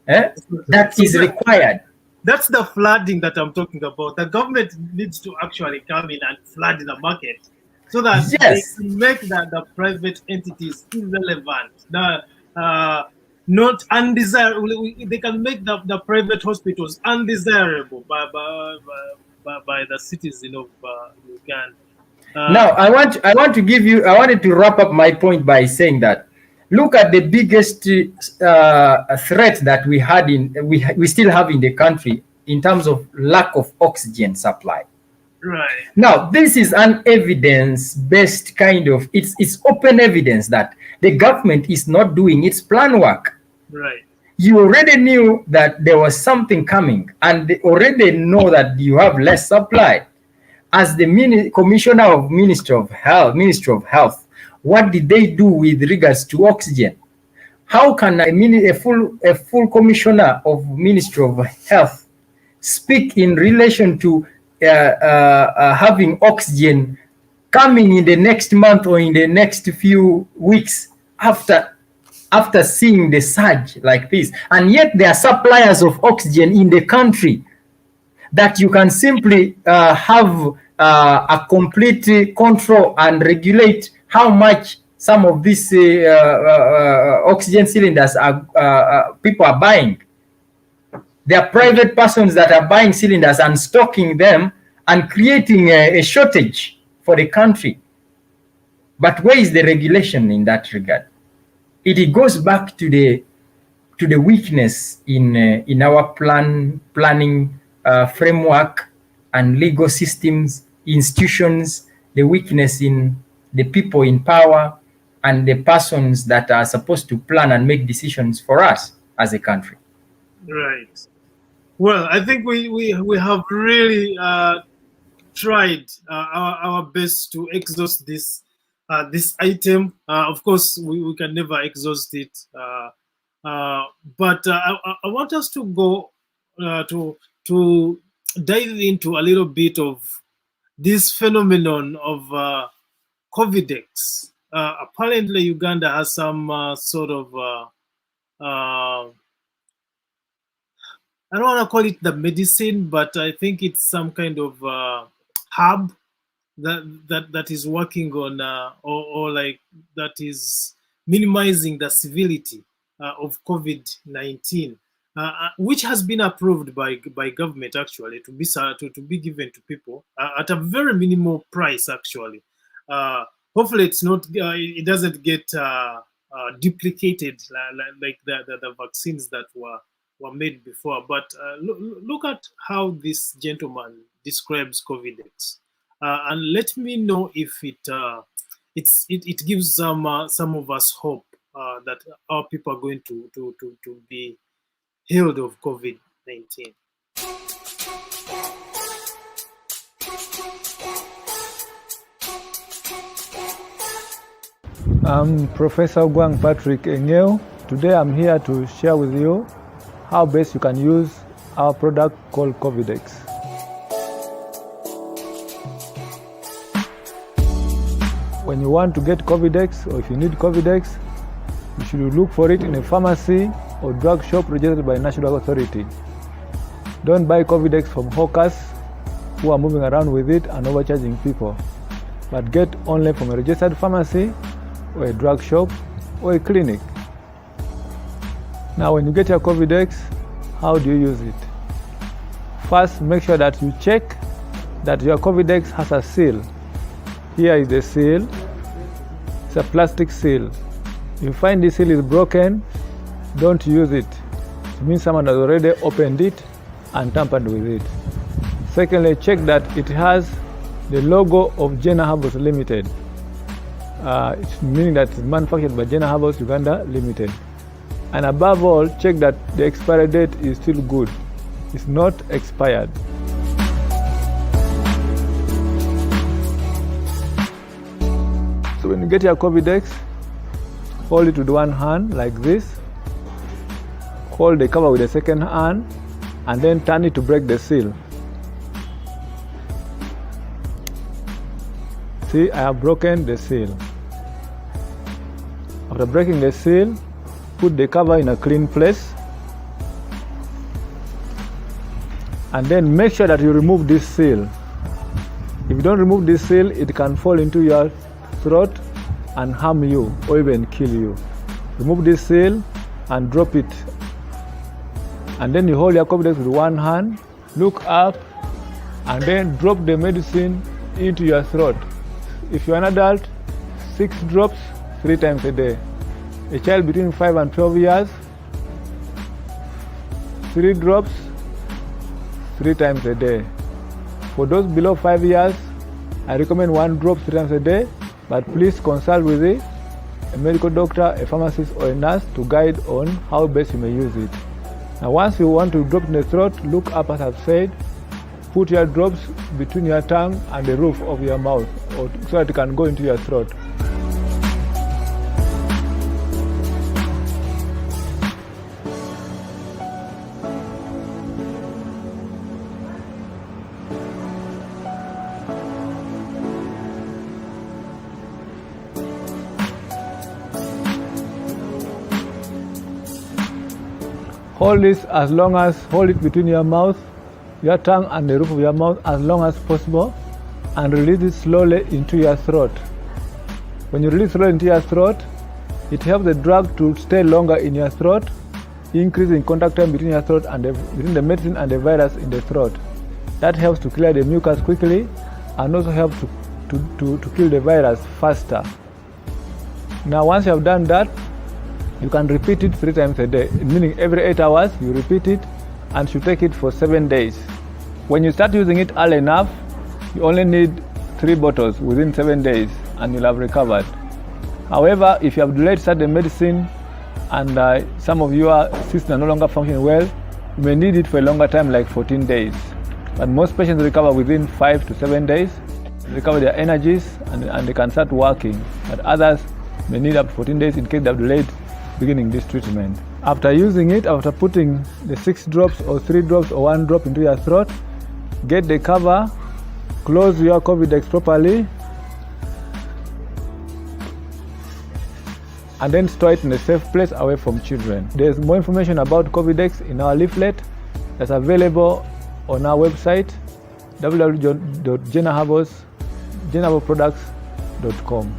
that is required. That's the flooding that I'm talking about. The government needs to actually come in and flood the market so that they can make the private entities irrelevant, not undesirable. They can make the private hospitals undesirable by the citizen of Uganda. Now, I wanted to wrap up my point by saying that look at the biggest threat that we still have in the country in terms of lack of oxygen supply. Right. Now, this is an evidence-based kind of, it's open evidence that the government is not doing its plan work. Right. You already knew that there was something coming, and they already know that you have less supply. As the commissioner of Ministry of Health, what did they do with regards to oxygen? How can a full commissioner of Ministry of Health speak in relation to having oxygen coming in the next month or in the next few weeks after seeing the surge like this? And yet there are suppliers of oxygen in the country that you can simply have a complete control and regulate how much some of these oxygen cylinders people are buying. There are private persons that are buying cylinders and stocking them and creating a shortage for the country. But where is the regulation in that regard? It goes back to the weakness in our planning framework and legal systems, institutions, the weakness in the people in power and the persons that are supposed to plan and make decisions for us as a country. Right. Well, I think we have really tried our best to exhaust this item. Of course, we can never exhaust it. But I want us to go to dive into a little bit of this phenomenon of COVIDEX. Apparently, Uganda has some sort of I don't want to call it the medicine, but I think it's some kind of hub that is working on or like that is minimizing the severity of COVID-19, which has been approved by government actually to be given to people at a very minimal price actually. Hopefully, it doesn't get duplicated like the vaccines that were made before. But look at how this gentleman describes COVIDEX, and let me know if it gives some of us hope that our people are going to be healed of COVID-19. I'm Professor Gwang Patrick Engeo. Today I'm here to share with you how best you can use our product called COVIDEX. When you want to get COVIDEX, or if you need COVIDEX, you should look for it in a pharmacy or drug shop registered by national authority. Don't buy COVIDEX from hawkers who are moving around with it and overcharging people, but get only from a registered pharmacy or a drug shop or a clinic. Now when you get your COVIDEX, how do you use it? First, make sure that you check that your COVIDEX has a seal. Here is the seal. It's a plastic seal. If you find this seal is broken, don't use it. It means someone has already opened it and tampered with it. Secondly, check that it has the logo of Jena Herbals Limited. It's meaning that it's manufactured by Jena Herbals Uganda Limited. And above all, check that the expiry date is still good. It's not expired. So when you get your COVIDEX, hold it with one hand like this. Hold the cover with the second hand and then turn it to break the seal. See, I have broken the seal. After breaking the seal, put the cover in a clean place and then make sure that you remove this seal. If you don't remove this seal, it can fall into your throat and harm you or even kill you. Remove this seal and drop it. And then you hold your COVIDEX with one hand, look up, and then drop the medicine into your throat. If you're an adult, 6 drops 3 times a day. A child between 5 and 12 years, 3 drops 3 times a day. For those below 5 years, I recommend 1 drop 3 times a day, but please consult with a medical doctor, a pharmacist, or a nurse to guide on how best you may use it. Now once you want to drop in the throat, look up as I've said, put your drops between your tongue and the roof of your mouth so that it can go into your throat. Hold it between your mouth, your tongue and the roof of your mouth as long as possible and release it slowly into your throat. When you release slowly into your throat, it helps the drug to stay longer in your throat, increasing contact time between your throat and between the medicine and the virus in the throat. That helps to clear the mucus quickly and also helps to kill the virus faster. Now once you have done that, you can repeat it 3 times a day, meaning every 8 hours you repeat it and should take it for 7 days. When you start using it early enough, you only need 3 bottles within 7 days and you'll have recovered. However, if you have delayed start the medicine and some of your systems are no longer functioning well, you may need it for a longer time, like 14 days. But most patients recover within 5 to 7 days, recover their energies and they can start working. But others may need up to 14 days in case they have delayed beginning this treatment. After using it, after putting the 6 drops or 3 drops or 1 drop into your throat, get the cover, close your COVIDEX properly, and then store it in a safe place away from children. There's more information about COVIDEX in our leaflet that's available on our website www.jenaherbalsproducts.com.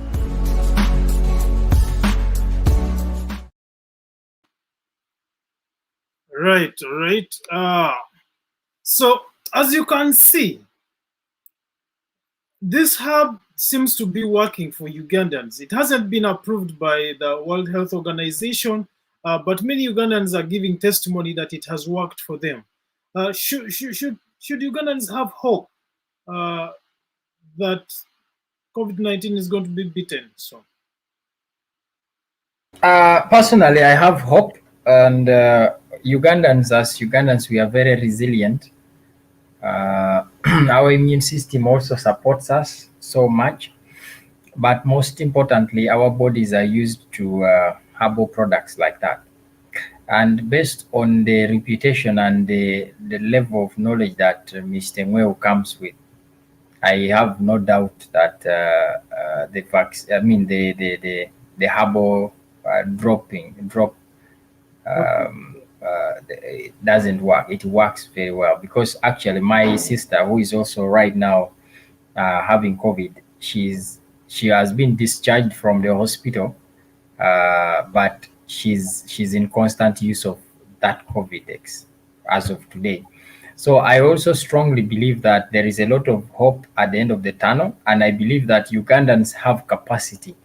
Right. So as you can see, this herb seems to be working for Ugandans. It hasn't been approved by the World Health Organization, but many Ugandans are giving testimony that it has worked for them. Should Ugandans have hope that COVID-19 is going to be beaten? So, personally, I have hope, and Ugandans, we are very resilient. Our immune system also supports us so much, but most importantly, our bodies are used to herbal products like that. And based on the reputation and the level of knowledge that Mr. Mweu comes with, I have no doubt that the herbal it doesn't work. It works very well, because actually my sister, who is also right now having COVID, she's she has been discharged from the hospital, but she's in constant use of that COVIDEX as of today. So I also strongly believe that there is a lot of hope at the end of the tunnel, and I believe that Ugandans have capacity.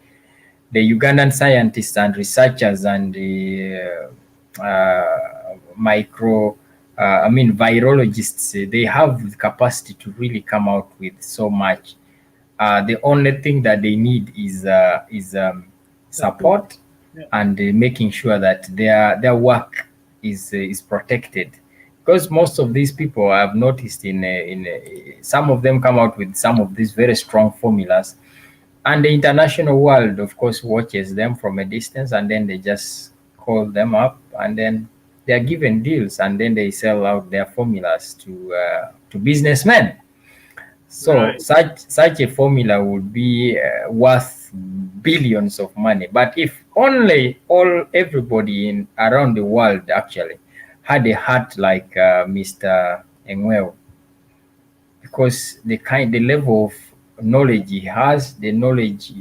The Ugandan scientists and researchers and the virologists, they have the capacity to really come out with so much. The only thing that they need is support and making sure that their work is protected. Because most of these people I've noticed some of them come out with some of these very strong formulas, and the international world, of course, watches them from a distance, and then they just call them up, and then they are given deals, and then they sell out their formulas to businessmen. So such a formula would be worth billions of money. But if only everybody around the world actually had a heart like Mr. Engweo, because the level of knowledge he has, the knowledge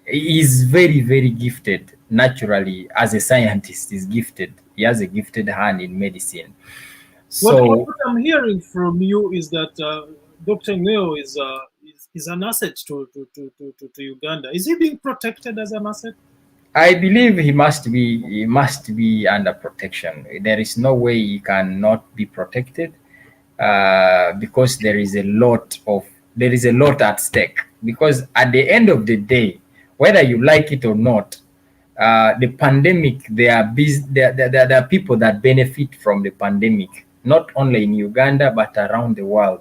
is very, very gifted naturally. As a scientist, is gifted. He has a gifted hand in medicine. So what I'm hearing from you is that Dr. Ngeo is an asset to Uganda. Is he being protected as an asset? I believe he must be under protection. There is no way he cannot be protected, because there is a lot at stake. Because at the end of the day, whether you like it or not, the pandemic, there are people that benefit from the pandemic, not only in Uganda but around the world.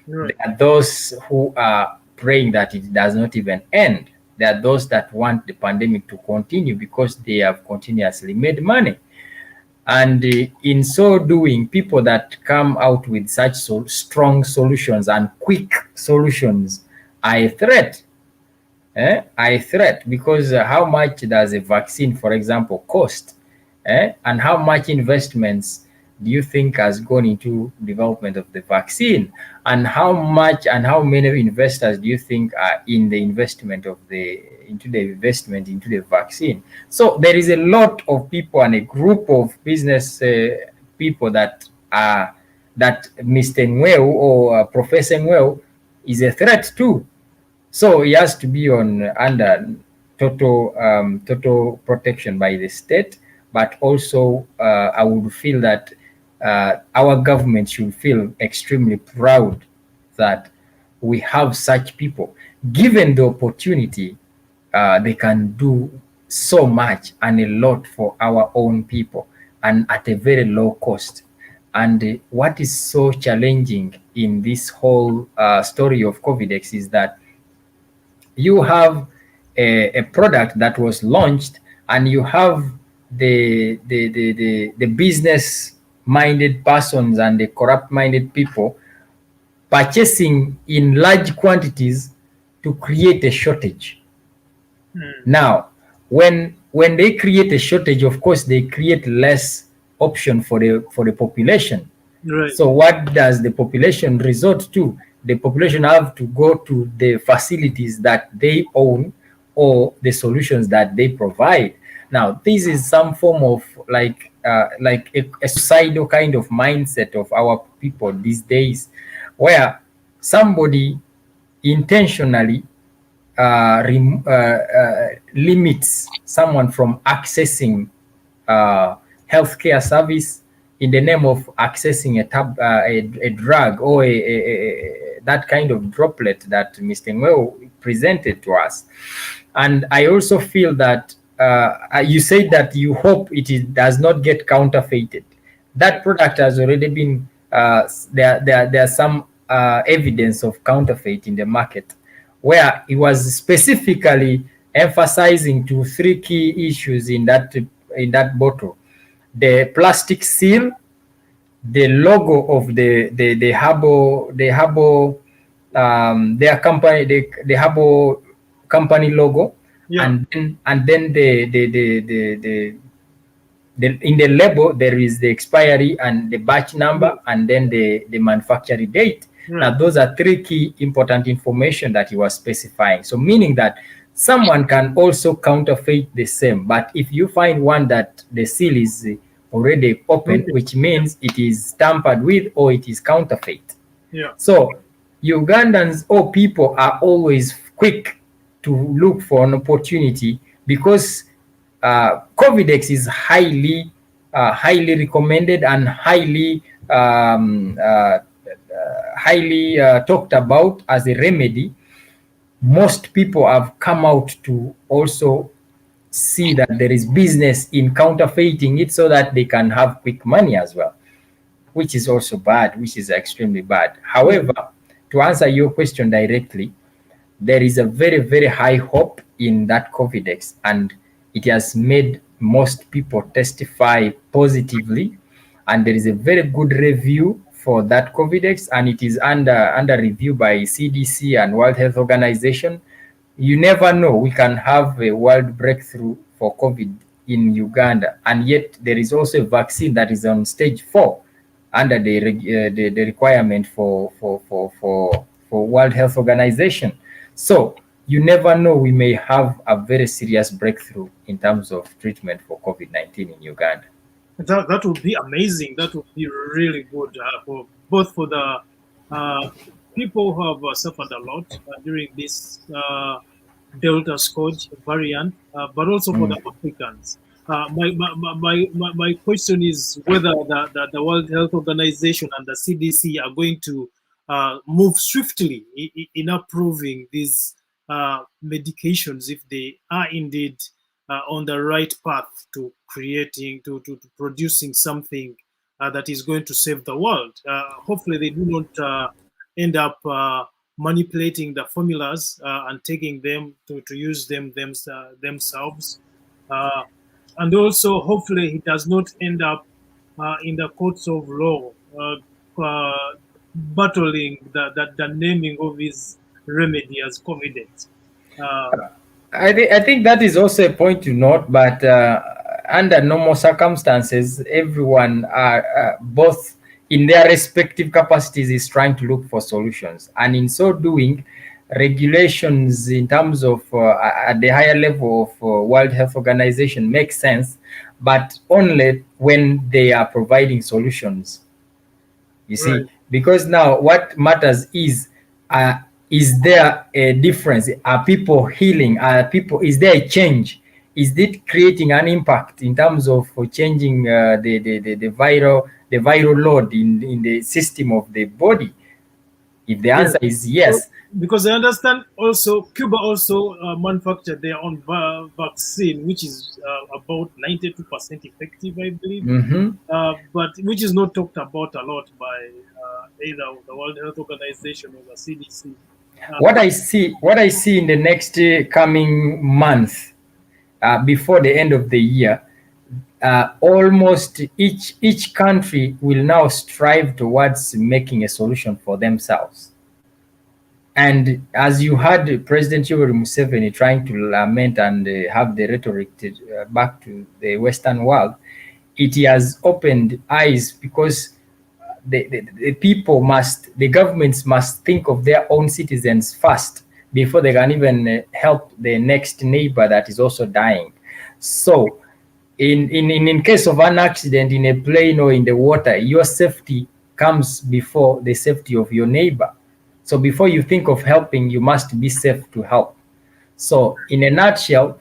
Right. There are those who are praying that it does not even end. There are those that want the pandemic to continue because they have continuously made money. And in so doing, people that come out with such strong solutions and quick solutions are a threat. A threat, because how much does a vaccine, for example, cost? And how much investments do you think has gone into development of the vaccine? And how much and how many investors do you think are in the investment into the vaccine? So there is a lot of people and a group of business people that Mr. Ngweo or Professor Ngweo is a threat to. So he has to be under total protection by the state, but also I would feel that our government should feel extremely proud that we have such people. Given the opportunity, they can do so much and a lot for our own people, and at a very low cost. And what is so challenging in this whole story of COVIDEX is that you have a product that was launched, and you have the business-minded persons and the corrupt-minded people purchasing in large quantities to create a shortage. Now, when they create a shortage, of course, they create less option for the population. Right. So what does the population resort to? The population have to go to the facilities that they own or the solutions that they provide. Now, this is some form of like a suicidal kind of mindset of our people these days, where somebody intentionally limits someone from accessing healthcare service in the name of accessing a drug or that kind of droplet that Mr. Ngweo presented to us. And I also feel that you said that you hope it does not get counterfeited. That product has already been, there's some evidence of counterfeit in the market, where it was specifically emphasizing to 3 key issues in that bottle: the plastic seal, the logo of the herbal their company, the herbal company logo, and then the in the label there is the expiry and the batch number and then the manufacturing date. Now, those are three key important information that he was specifying. So meaning that someone can also counterfeit the same, but if you find one that the seal is already open, which means it is tampered with or it is counterfeit. Yeah. So Ugandans or people are always quick to look for an opportunity because COVIDEX is highly recommended and highly talked about as a remedy. Most people have come out to also see that there is business in counterfeiting it so that they can have quick money as well, which is also bad, which is extremely bad. However, to answer your question directly, there is a very, very high hope in that COVIDEX, and it has made most people testify positively. And there is a very good review for that COVIDEX, and it is under review by CDC and World Health Organization. You never know, we can have a world breakthrough for COVID in Uganda, and yet there is also a vaccine that is on stage 4 under the requirement for World Health Organization. So you never know, we may have a very serious breakthrough in terms of treatment for COVID-19 in Uganda. That would be amazing. That would be really good for both for the people who have suffered a lot during this Delta scourge variant, but also for the Africans. My question is whether the World Health Organization and the CDC are going to move swiftly in approving these medications if they are indeed on the right path to creating, to producing something that is going to save the world. Hopefully they do not end up manipulating the formulas and taking them to use them themselves. And also, hopefully, it does not end up in the courts of law, battling the naming of his remedy as COVIDEX. I think that is also a point to note, but under normal circumstances, everyone are both in their respective capacities is trying to look for solutions. And in so doing, regulations in terms of at the higher level of World Health Organization make sense, but only when they are providing solutions. You see, because now what matters is there a difference? Are people healing? Is there a change? Is it creating an impact in terms of changing the viral load in the system of the body? If the answer is yes. So, because I understand also Cuba also manufactured their own vaccine, which is about 92% effective, I believe, but which is not talked about a lot by either the World Health Organization or the CDC. What I see in the next coming month, before the end of the year, almost each country will now strive towards making a solution for themselves. And as you heard President Yoweri Museveni trying to lament and have the rhetoric back to the Western world, it has opened eyes because the people the governments must think of their own citizens first before they can even help the next neighbor that is also dying. So in case of an accident in a plane or in the water, your safety comes before the safety of your neighbor. So before you think of helping, you must be safe to help. So in a nutshell,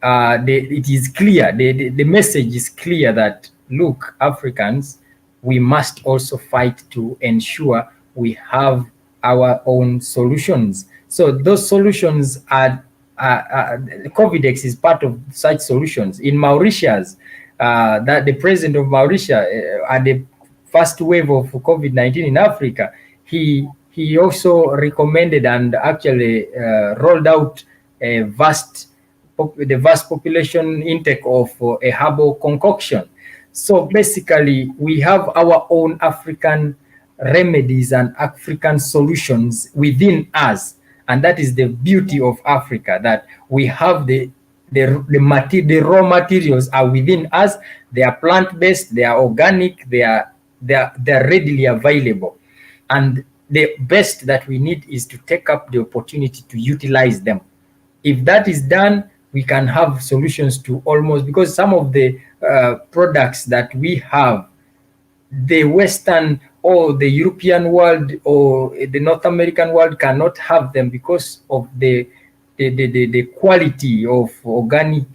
it is clear, the message is clear that, look, Africans, we must also fight to ensure we have our own solutions. So those solutions are COVIDEX is part of such solutions. In Mauritius, that the president of Mauritius at the first wave of COVID-19 in Africa, he also recommended and actually rolled out the vast population intake of a herbal concoction. So basically, we have our own African remedies and African solutions within us. And that is the beauty of Africa, that we have the raw materials are within us. They are plant-based, they are organic, they are readily available. And the best that we need is to take up the opportunity to utilize them. If that is done, we can have solutions to almost, because some of the products that we have, the Western or the European world or the North American world cannot have them because of the quality of organic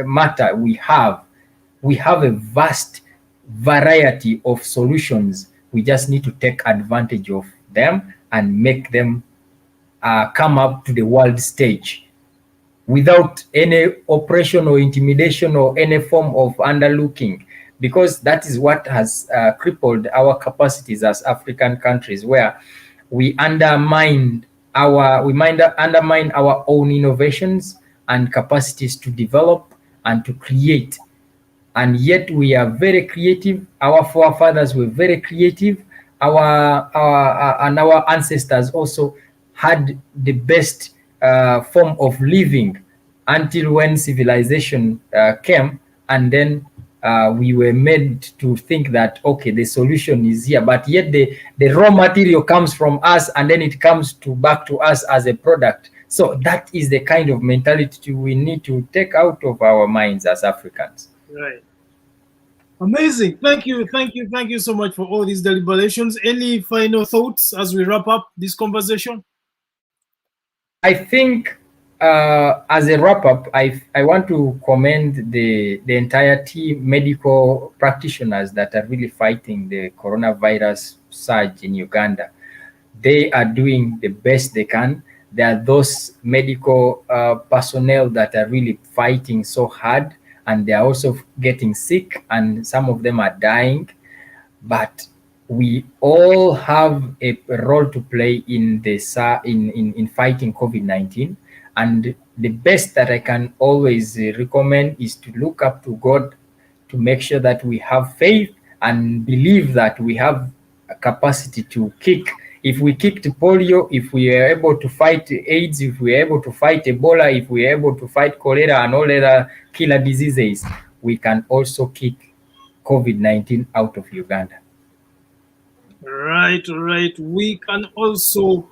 matter we have. We have a vast variety of solutions. We just need to take advantage of them and make them come up to the world stage without any oppression or intimidation or any form of underlooking, because that is what has crippled our capacities as African countries, where we undermine our own innovations and capacities to develop and to create. And yet we are very creative. Our forefathers were very creative. Our ancestors also had the best form of living until when civilization came, and then we were made to think that, okay, the solution is here, but yet the raw material comes from us and then it comes back to us as a product. So that is the kind of mentality we need to take out of our minds as Africans. Right. Amazing. Thank you so much for all these deliberations. Any final thoughts as we wrap up this conversation? I think as a wrap-up, I want to commend the entire team, medical practitioners that are really fighting the coronavirus surge in Uganda. They are doing the best they can. There are those medical personnel that are really fighting so hard, and they are also getting sick, and some of them are dying. But we all have a role to play in fighting COVID-19. And the best that I can always recommend is to look up to God, to make sure that we have faith and believe that we have a capacity to kick. If we kicked polio, if we are able to fight AIDS, if we are able to fight Ebola, if we are able to fight cholera and all other killer diseases, we can also kick COVID-19 out of Uganda. Right. We can also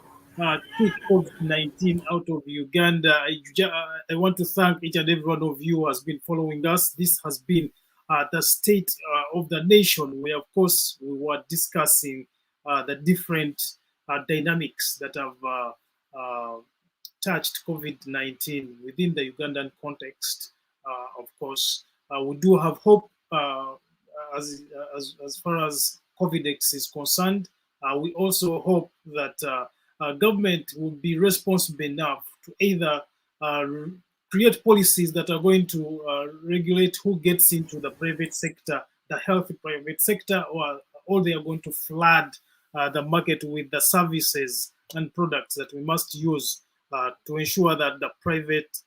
kick COVID-19 out of Uganda. I want to thank each and every one of you who has been following us. This has been the state of the nation, where, of course, we were discussing the different dynamics that have touched COVID-19 within the Ugandan context. Of course, we do have hope as far as COVIDEX is concerned. We also hope that government will be responsible enough to either create policies that are going to regulate who gets into the private sector, the healthy private sector, or they are going to flood the market with the services and products that we must use to ensure that the private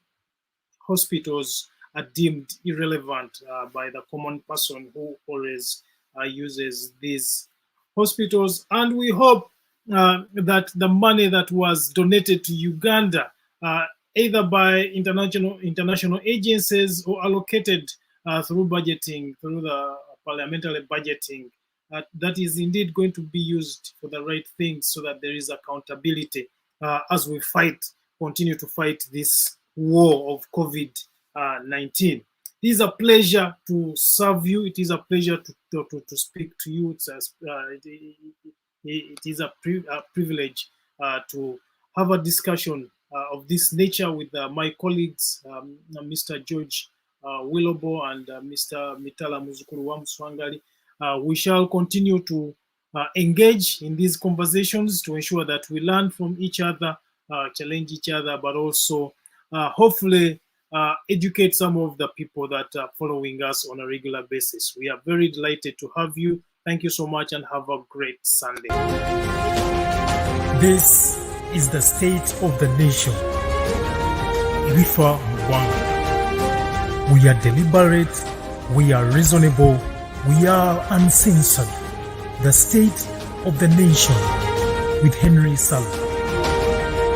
hospitals are deemed irrelevant by the common person who always uses these hospitals. And we hope that the money that was donated to Uganda, either by international agencies or allocated through budgeting, through the parliamentary budgeting, that is indeed going to be used for the right things, so that there is accountability as we continue to fight this war of COVID-19. It is a pleasure to serve you. It is a pleasure to speak to you. It is a privilege to have a discussion of this nature with my colleagues, Mr. George Wilobo and Mr. Mitala Muzukuru wa Muswangali. We shall continue to engage in these conversations to ensure that we learn from each other, challenge each other, but also hopefully educate some of the people that are following us on a regular basis. We are very delighted to have you. Thank you so much and have a great Sunday. This is the state of the nation. Rifa Mwanga. We are deliberate, we are reasonable, we are uncensored. The state of the nation with Henry SSALI.